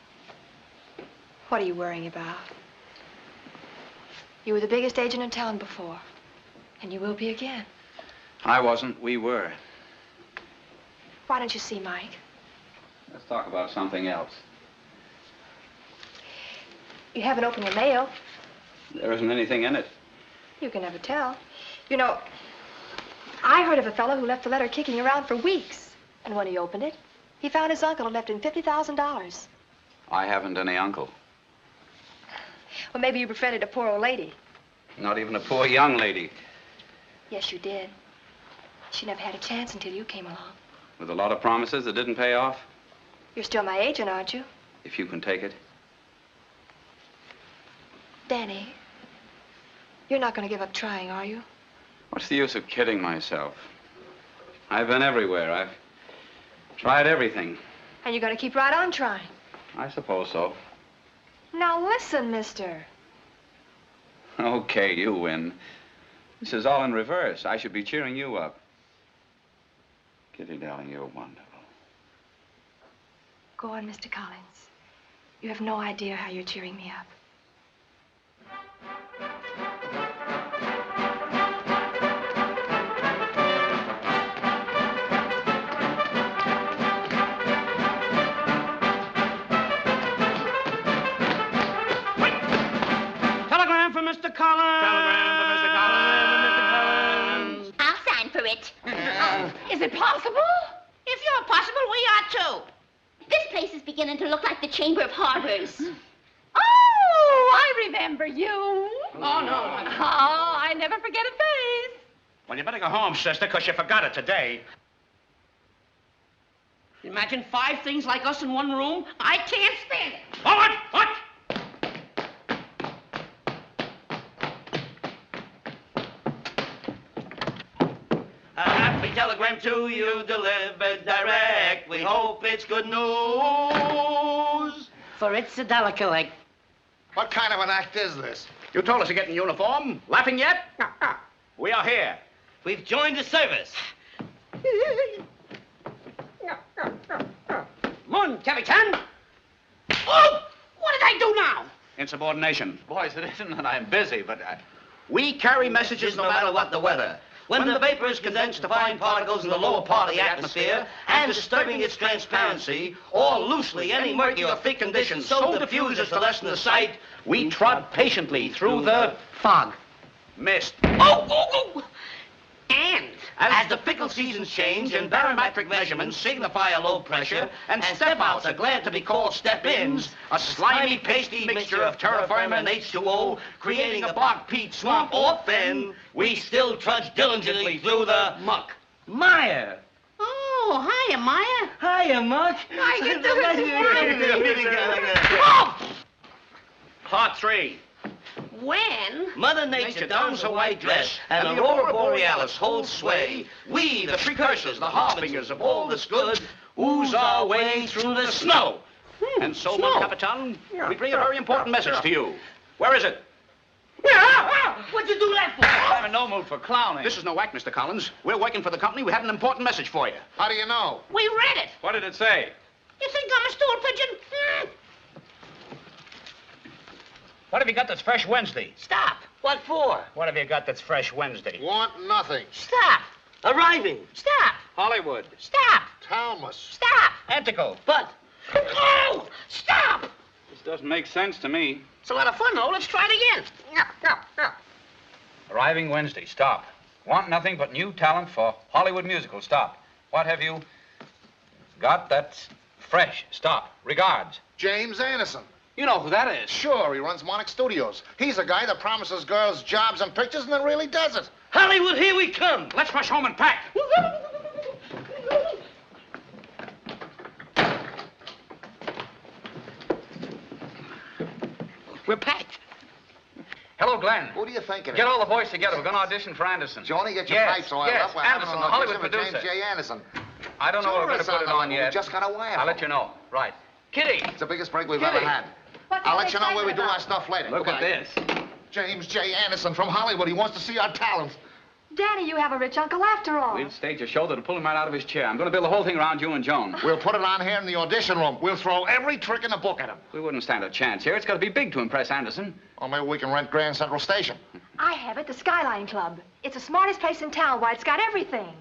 what are you worrying about? You were the biggest agent in town before, and you will be again. I wasn't. We were. Why don't you see Mike? Let's talk about something else. You haven't opened your mail. There isn't anything in it. You can never tell. You know, I heard of a fellow who left a letter kicking around for weeks. And when he opened it, he found his uncle had left him $50,000. I haven't any uncle. Well, maybe you befriended a poor old lady. Not even a poor young lady. Yes, you did. She never had a chance until you came along. With a lot of promises that didn't pay off. You're still my agent, aren't you? If you can take it. Danny, you're not going to give up trying, are you? What's the use of kidding myself? I've been everywhere. I've tried everything. And you're going to keep right on trying. I suppose so. Now listen, mister. Okay, you win. This is all in reverse. I should be cheering you up. Kitty, darling, you're wonderful. Go on, Mr. Collins. You have no idea how you're cheering me up. Telegram for Mr. Collins. Telegram for Mr. Collins. I'll sign for it. Is it possible? If you're possible, we are too. This place is beginning to look like the Chamber of Horrors. Oh, I remember you. Oh, no. Oh, I never forget a face. Well, you better go home, sister, because you forgot it today. Imagine 5 things like us in one room. I can't stand it. Oh, what? A happy telegram to you, delivered direct. We hope it's good news. For it's a delicate. What kind of an act is this? You told us to get in uniform. Laughing yet? We are here. We've joined the service. Mon Captain. Oh! What did I do now? Insubordination. Boys, it isn't that I'm busy, but We carry messages no matter what the weather. When the vapor is condensed to fine particles in the lower part of the atmosphere and disturbing its transparency, or loosely any murky or thick condition so diffused as to lessen the sight, we trot patiently through the fog, mist. Oh! And as the fickle seasons change and barometric measurements signify a low pressure and step-outs are glad to be called step-ins, a slimy, pasty mixture of terra firma and H2O, creating a bog peat swamp or fen, we still trudge diligently through the muck. Meyer. Oh, hiya, Maya. Hiya, Muck. How you Oh! Part 3. When? Mother Nature dons her white dress, and the aurora borealis holds sway. We, the precursors, the harbingers of all that's good, ooze our way through the snow. And so, mon Capitan, we bring a very important message to you. Where is it? What'd you do that for? I'm in no mood for clowning. This is no act, Mr. Collins. We're working for the company. We had an important message for you. How do you know? We read it. what did it say? You think I'm a stool pigeon? What have you got that's fresh Wednesday? Stop. What for? What have you got that's fresh Wednesday? Want nothing. Stop. Arriving. Stop. Hollywood. Stop. Talmus. Stop. Antico. But. Oh! Stop. This doesn't make sense to me. It's a lot of fun, though. Let's try it again. Arriving Wednesday. Stop. Want nothing but new talent for Hollywood musical. Stop. What have you got that's fresh? Stop. Regards. James Anderson. You know who that is. Sure, he runs Monarch Studios. He's the guy that promises girls jobs and pictures and then really does it. Hollywood, here we come. Let's rush home and pack. We're packed. Hello, Glenn. Who do you think it is? Get all the boys together. We're going to audition for Anderson. Johnny, get your pipes oiled up. We're Anderson, having the an Hollywood audition for producer. James J. Anderson. I don't know Sure, if we're going it's to put it on on the yet. We just got a wire. I'll let you know. Right. Kitty! It's the biggest break we've Kitty. ever had. What's I'll all let you know where we do excitement our stuff later. Look at Goodbye. this. James J. Anderson from Hollywood. He wants to see our talent. Danny, you have a rich uncle after all. We'll stage a show that'll pull him right out of his chair. I'm going to build the whole thing around you and Joan. We'll put it on here in the audition room. We'll throw every trick in the book at him. We wouldn't stand a chance here. It's got to be big to impress Anderson. Or maybe we can rent Grand Central Station. I have it, the Skyline Club. It's the smartest place in town. Why, it's got everything.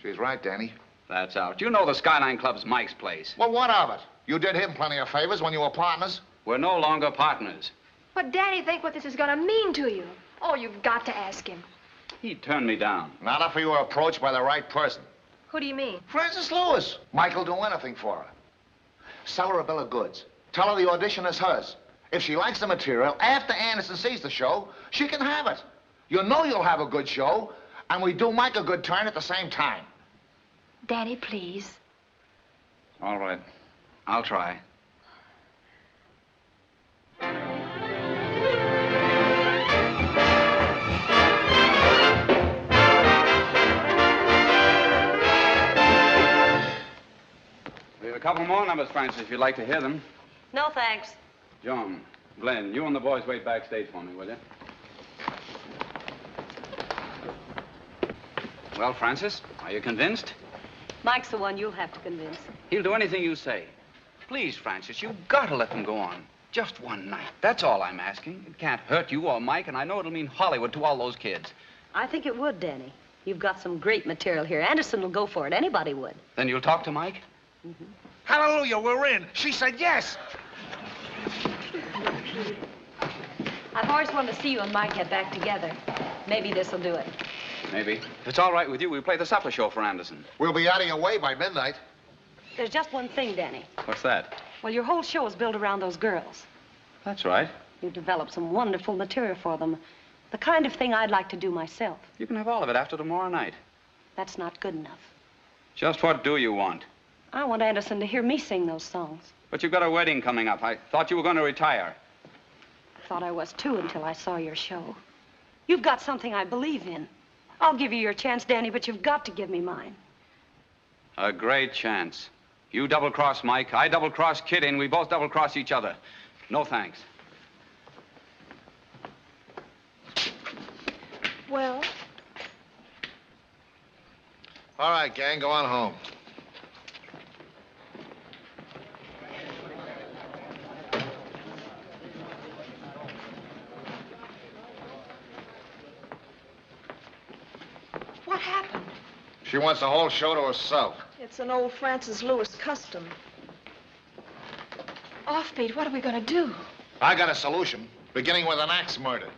She's right, Danny. That's out. You know the Skyline Club's Mike's place. Well, what of it? You did him plenty of favors when you were partners. We're no longer partners. But Danny, think what this is going to mean to you. Oh, you've got to ask him. He turned me down. Not if you were approached by the right person. Who do you mean? Frances Lewis. Mike'll do anything for her. Sell her a bill of goods. Tell her the audition is hers. If she likes the material, after Anderson sees the show, she can have it. You know you'll have a good show, and we do Mike a good turn at the same time. Danny, please. All right. I'll try. We have a couple more numbers, Francis, if you'd like to hear them. No, thanks. Joan, Glenn, you and the boys wait backstage for me, will you? Well, Francis, are you convinced? Mike's the one you'll have to convince. He'll do anything you say. Please, Francis, you've got to let them go on. Just one night. That's all I'm asking. It can't hurt you or Mike, and I know it'll mean Hollywood to all those kids. I think it would, Danny. You've got some great material here. Anderson will go for it. Anybody would. Then you'll talk to Mike? Mm-hmm. Hallelujah, we're in. She said yes. I've always wanted to see you and Mike get back together. Maybe this'll do it. Maybe. If it's all right with you, we'll play the supper show for Anderson. We'll be out of your way by midnight. There's just one thing, Danny. What's that? Well, your whole show is built around those girls. That's right. You've developed some wonderful material for them. The kind of thing I'd like to do myself. You can have all of it after tomorrow night. That's not good enough. Just what do you want? I want Anderson to hear me sing those songs. But you've got a wedding coming up. I thought you were going to retire. I thought I was too until I saw your show. You've got something I believe in. I'll give you your chance, Danny, but you've got to give me mine. A great chance. You double-cross Mike, I double-cross Kitty, and we both double-cross each other. No thanks. Well? All right, gang, go on home. What happened? She wants the whole show to herself. It's an old Francis Lewis custom. Offbeat, what are we going to do? I got a solution, beginning with an axe murder.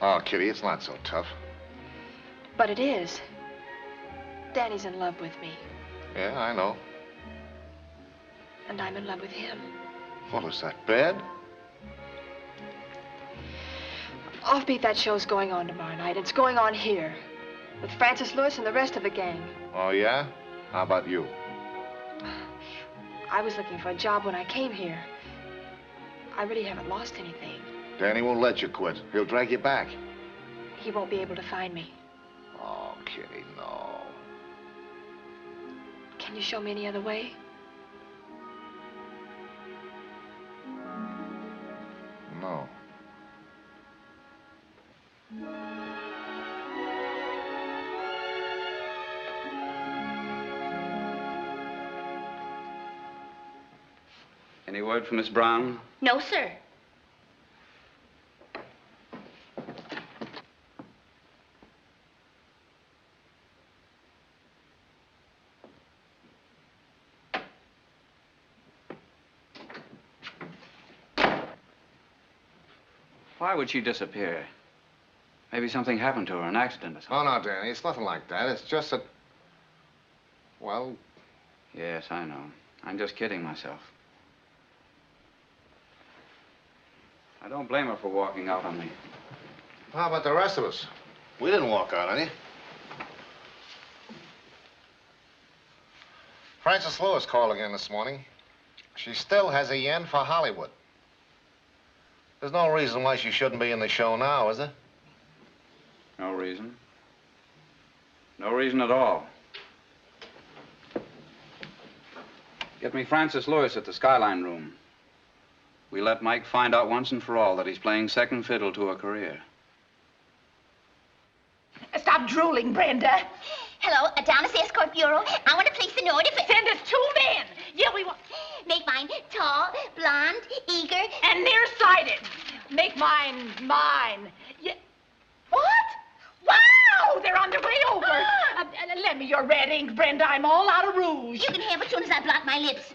Oh, Kitty, it's not so tough. But it is. Danny's in love with me, Yeah, I know. and I'm in love with him. Well, is that bad? Offbeat, that show's going on tomorrow night. It's going on here with Francis Lewis and the rest of the gang. Oh, yeah? How about you? I was looking for a job when I came here. I really haven't lost anything. Danny won't let you quit. He'll drag you back. He won't be able to find me. Oh, Kitty, no. Can you show me any other way? No. Any word from Miss Brown? No, sir. Why would she disappear? Maybe something happened to her, an accident or something. Oh, no, Danny, it's nothing like that. It's just that... Well... Yes, I know. I'm just kidding myself. I don't blame her for walking out on me. How about the rest of us? We didn't walk out on you. Frances Lewis called again this morning. She still has a yen for Hollywood. There's no reason why she shouldn't be in the show now, is there? No reason. No reason at all. Get me Frances Lewis at the Skyline room. We let Mike find out once and for all that he's playing second fiddle to a career. Stop drooling, Brenda. Hello, Adonis Escort Bureau. I want to place an order for... Send us 2 men. Yeah, we want... Make mine tall, blonde, eager... And nearsighted. Make mine. Yeah. What? Wow, they're on their way over. Lend me your red ink, Brenda. I'm all out of rouge. You can have it as soon as I blot my lips.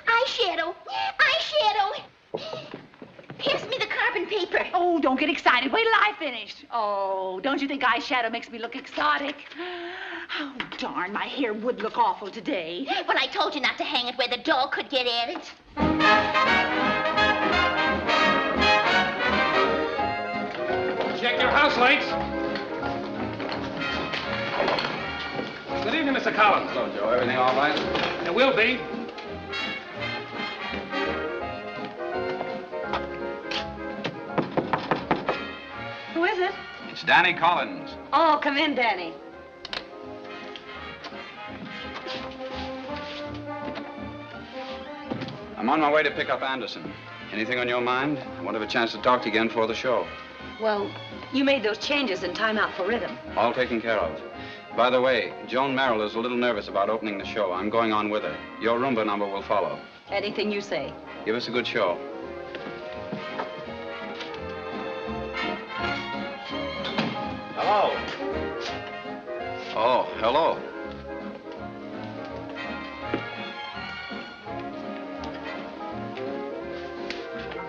Eyeshadow. Pass me the carbon paper. Oh, don't get excited. Wait till I finish. Oh, don't you think eyeshadow makes me look exotic? Oh, darn, my hair would look awful today. Well, I told you not to hang it where the dog could get at it. Check your house lights. Good evening, Mr. Collins. Hello, Joe. Everything all right? It will be. Who is it? It's Danny Collins. Oh, come in, Danny. I'm on my way to pick up Anderson. Anything on your mind? I won't have a chance to talk to you again before the show. Well, you made those changes in Time Out for Rhythm. All taken care of. By the way, Joan Merrill is a little nervous about opening the show. I'm going on with her. Your Roomba number will follow. Anything you say. Give us a good show. Hello. Oh, hello.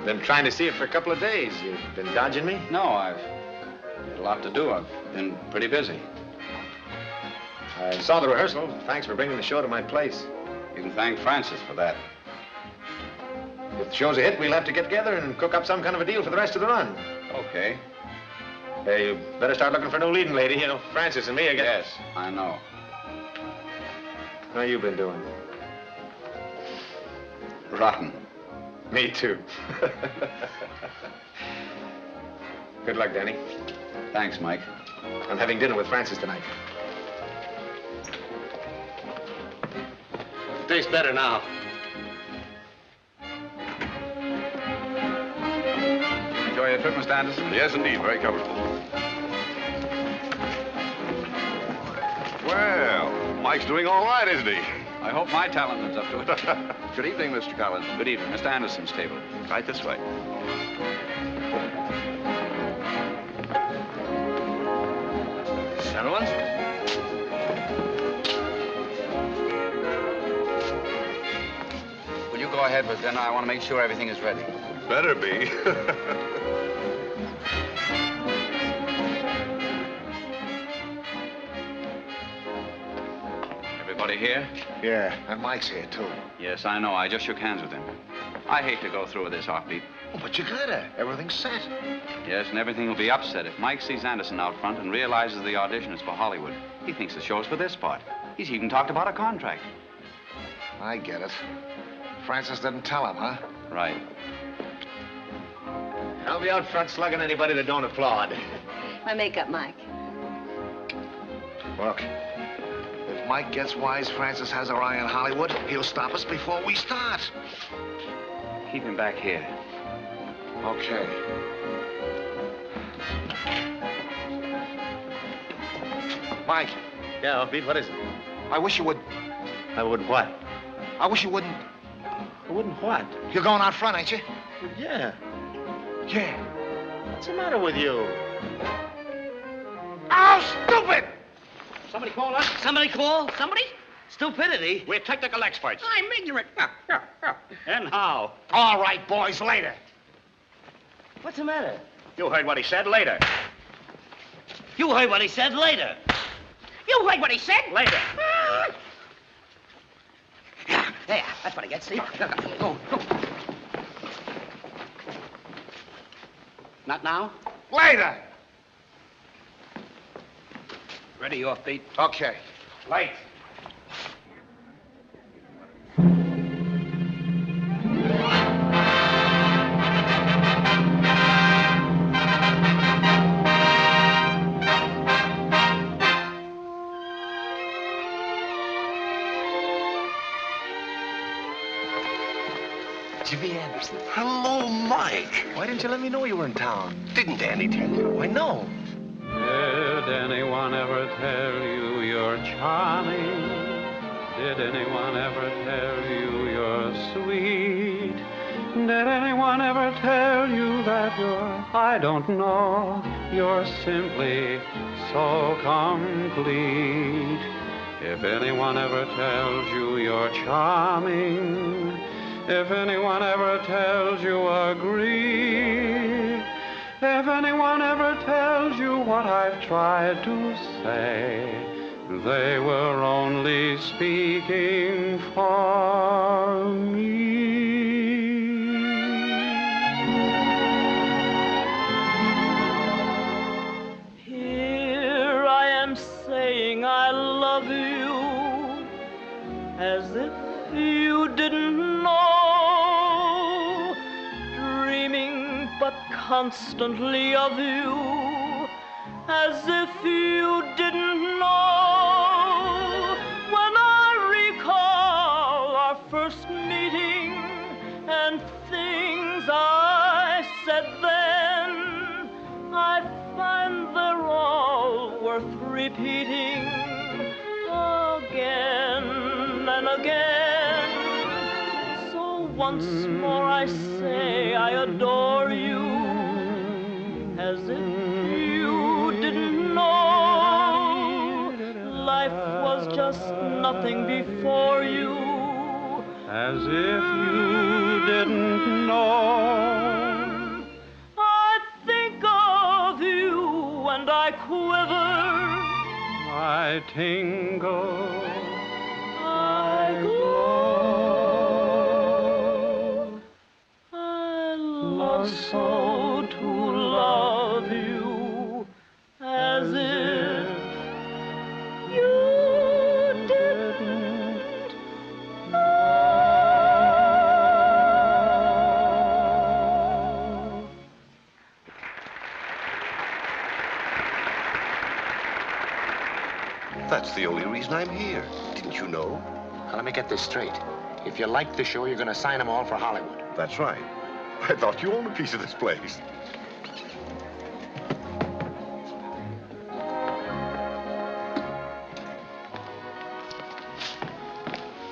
Been trying to see you for a couple of days. You've been dodging me? No, I've had a lot to do. I've been pretty busy. I saw the rehearsal. Thanks for bringing the show to my place. You can thank Frances for that. If the show's a hit, we'll have to get together and cook up some kind of a deal for the rest of the run. Okay. Hey, you better start looking for a new leading lady. You know, Frances and me are getting... Yes, I know. How you been doing? Rotten. Me too. Good luck, Danny. Thanks, Mike. I'm having dinner with Frances tonight. Tastes better now. Enjoy your trip, Mr. Anderson? Yes, indeed. Very comfortable. Well, Mike's doing all right, isn't he? I hope my talent lives up to it. Good evening, Mr. Collins. Good evening. Mr. Anderson's table. Right this way. Gentlemen? Will you go ahead with dinner? I want to make sure everything is ready. Better be. Everybody here? Yeah, and Mike's here, too. Yes, I know. I just shook hands with him. I hate to go through with this offbeat. Oh, but you gotta. Everything's set. Yes, and everything will be upset if Mike sees Anderson out front and realizes the audition is for Hollywood. He thinks the show's for this part. He's even talked about a contract. I get it. Frances didn't tell him, huh? Right. I'll be out front slugging anybody that don't applaud. My makeup, Mike. Look, if Mike gets wise Frances has her eye on Hollywood, he'll stop us before we start. Keep him back here. Okay. Mike. Yeah, Pete, what is it? I wish you would... I would what? I wish you wouldn't... I wouldn't what? You're going out front, ain't you? Yeah. Yeah. What's the matter with you? Oh, stupid! Somebody call us? Somebody call? Somebody? Stupidity. We're technical experts. I'm ignorant. And how? All right, boys, later. What's the matter? You heard what he said. Later. You heard what he said later. You heard what he said? Later. There, that's what I get, see? Go. Not now? Later. Ready, off, Pete? Okay. Light. Jimmy Anderson. Hello, Mike. Why didn't you let me know you were in town? Didn't Danny tell you? Why, no. Did anyone ever tell you you're charming? Did anyone ever tell you you're sweet? Did anyone ever tell you that you're, I don't know, you're simply so complete? If anyone ever tells you you're charming, if anyone ever tells you agree, if anyone ever tells you what I've tried to say, they were only speaking for me. Here I am saying I love you, as if you didn't know, dreaming but constantly of you, as if you didn't know. When I recall our first meeting and things I said then, I find they're all worth repeating again and again. So once more I say I adore you, as if you didn't know life was just nothing before you, As if you didn't know. I think of you and I quiver, I tingle, I glow. I love so to love you, as if you didn't know. That's the only reason I'm here. Didn't you know? Now, let me get this straight. If you like the show, you're going to sign them all for Hollywood. That's right. I thought you owned a piece of this place.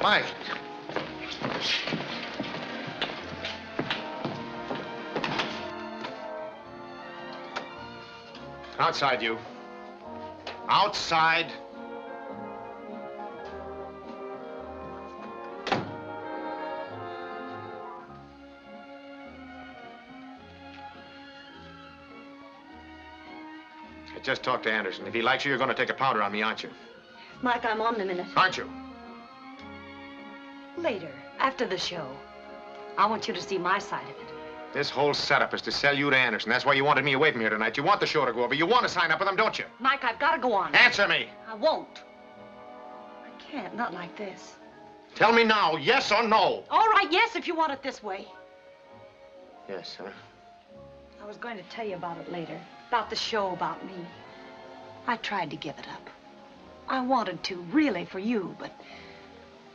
Mike. Outside, you. Outside. I just talked to Anderson. If he likes you, you're going to take a powder on me, aren't you? Mike, I'm on in a minute. Aren't you? Later, after the show. I want you to see my side of it. This whole setup is to sell you to Anderson. That's why you wanted me away from here tonight. You want the show to go over. You want to sign up with them, don't you? Mike, I've got to go on. Answer me. I won't. I can't, not like this. Tell me now, yes or no? All right, yes, if you want it this way. Yes, sir. I was going to tell you about it later. About the show, about me. I tried to give it up. I wanted to, really, for you, but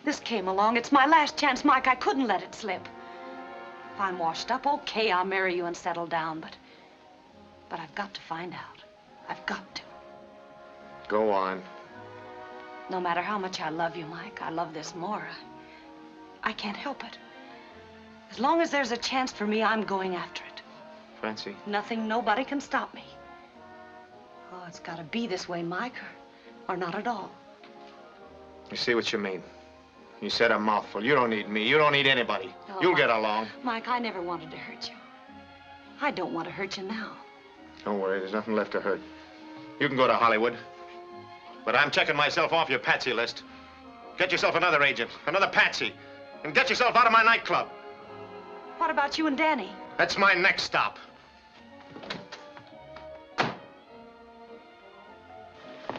this came along. It's my last chance, Mike. I couldn't let it slip. If I'm washed up, okay, I'll marry you and settle down, but I've got to find out. I've got to. Go on. No matter how much I love you, Mike, I love this more. I can't help it. As long as there's a chance for me, I'm going after it. Francie. Nothing, nobody can stop me. Oh, it's got to be this way, Mike, or not at all. You see what you mean. You said a mouthful. You don't need me. You don't need anybody. Oh, You'll Mike, get along. Mike, I never wanted to hurt you. I don't want to hurt you now. Don't worry. There's nothing left to hurt. You can go to Hollywood. But I'm checking myself off your patsy list. Get yourself another agent, another patsy, and get yourself out of my nightclub. What about you and Danny? That's my next stop.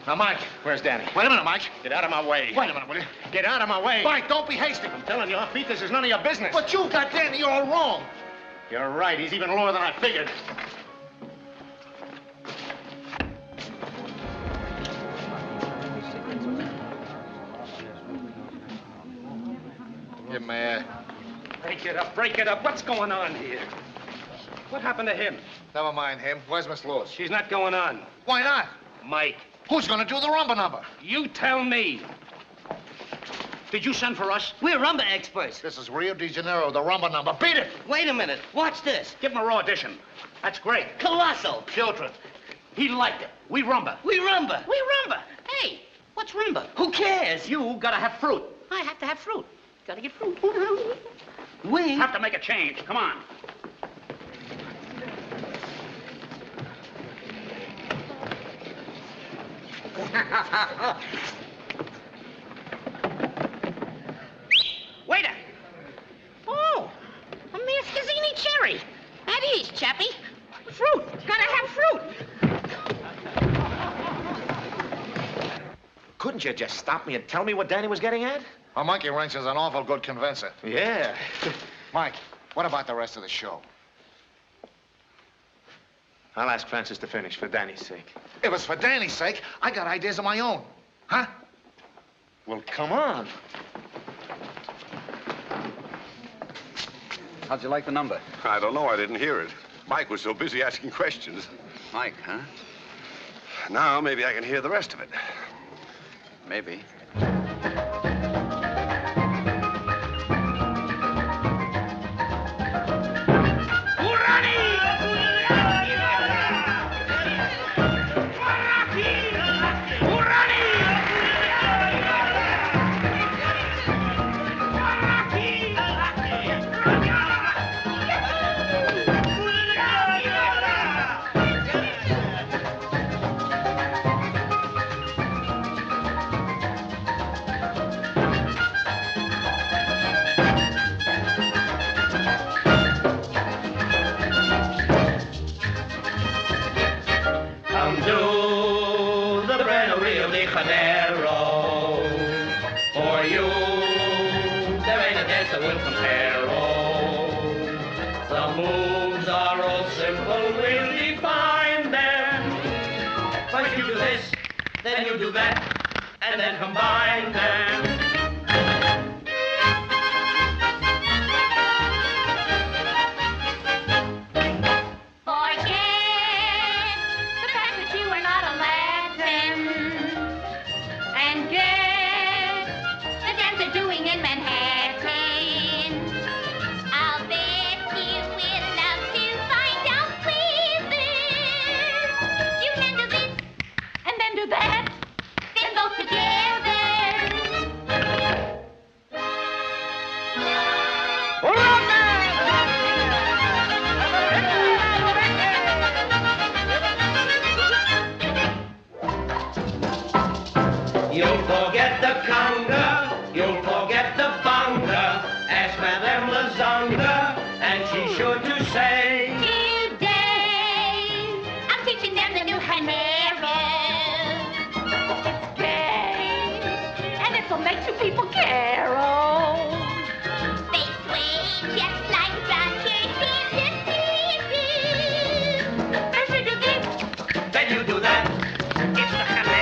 Now, Mike, where's Danny? Wait a minute, Mike. Get out of my way. Wait a minute, will you? Get out of my way. Mike, don't be hasty. I'm telling you, Pete, this is none of your business. But you got Danny all wrong. You're right. He's even lower than I figured. Give him Break it up, break it up. What's going on here? What happened to him? Never mind him. Where's Miss Lewis? She's not going on. Why not? Mike. Who's gonna do the rumba number? You tell me. Did you send for us? We're rumba experts. This is Rio de Janeiro, the rumba number. Beat it! Wait a minute. Watch this. Give him a raw audition. That's great. Colossal. Children. He liked it. We rumba. We rumba. We rumba. Hey, what's rumba? Who cares? You gotta have fruit. I have to have fruit. Gotta get fruit. We have to make a change. Come on. Waiter. Oh, a Mascazini cherry. At ease, chappie. Fruit. Gotta have fruit. Couldn't you just stop me and tell me what Danny was getting at? A monkey wrench is an awful good convincer. Yeah. Mike, what about the rest of the show? I'll ask Francis to finish for Danny's sake. If it's for Danny's sake, I got ideas of my own. Huh? Well, come on. How'd you like the number? I don't know. I didn't hear it. Mike was so busy asking questions. Mike, huh? Now, maybe I can hear the rest of it. Maybe. Then you do that, and then combine them. Forget the fact that you are not a Latin, and get the dance they're doing in Manhattan. I'll bet you will love to find out whether you can do this and then do that, then both together. You'll forget the conga, you'll forget the bonga. Ask Madame Lazonga, and she's sure to say, Today, I'm teaching them the new Hanero. It's gay, and it'll make two people carol. They sway just like rockets in the First you do this, then you do that. It's the Hanero.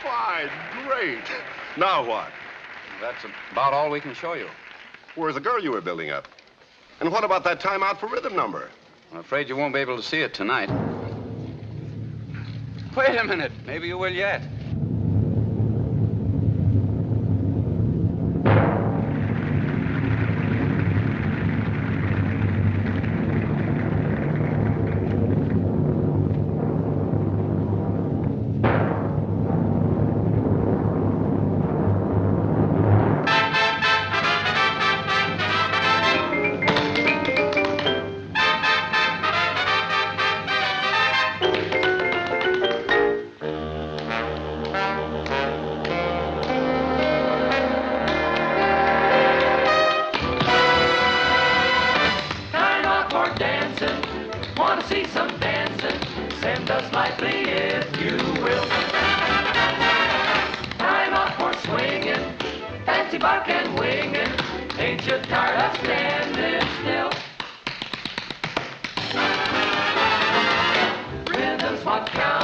Fine, great. Now what? That's about all we can show you. Where's the girl you were building up? And what about that time out for rhythm number? I'm afraid you won't be able to see it tonight. Wait a minute. Maybe you will yet. Rhythm's what counts.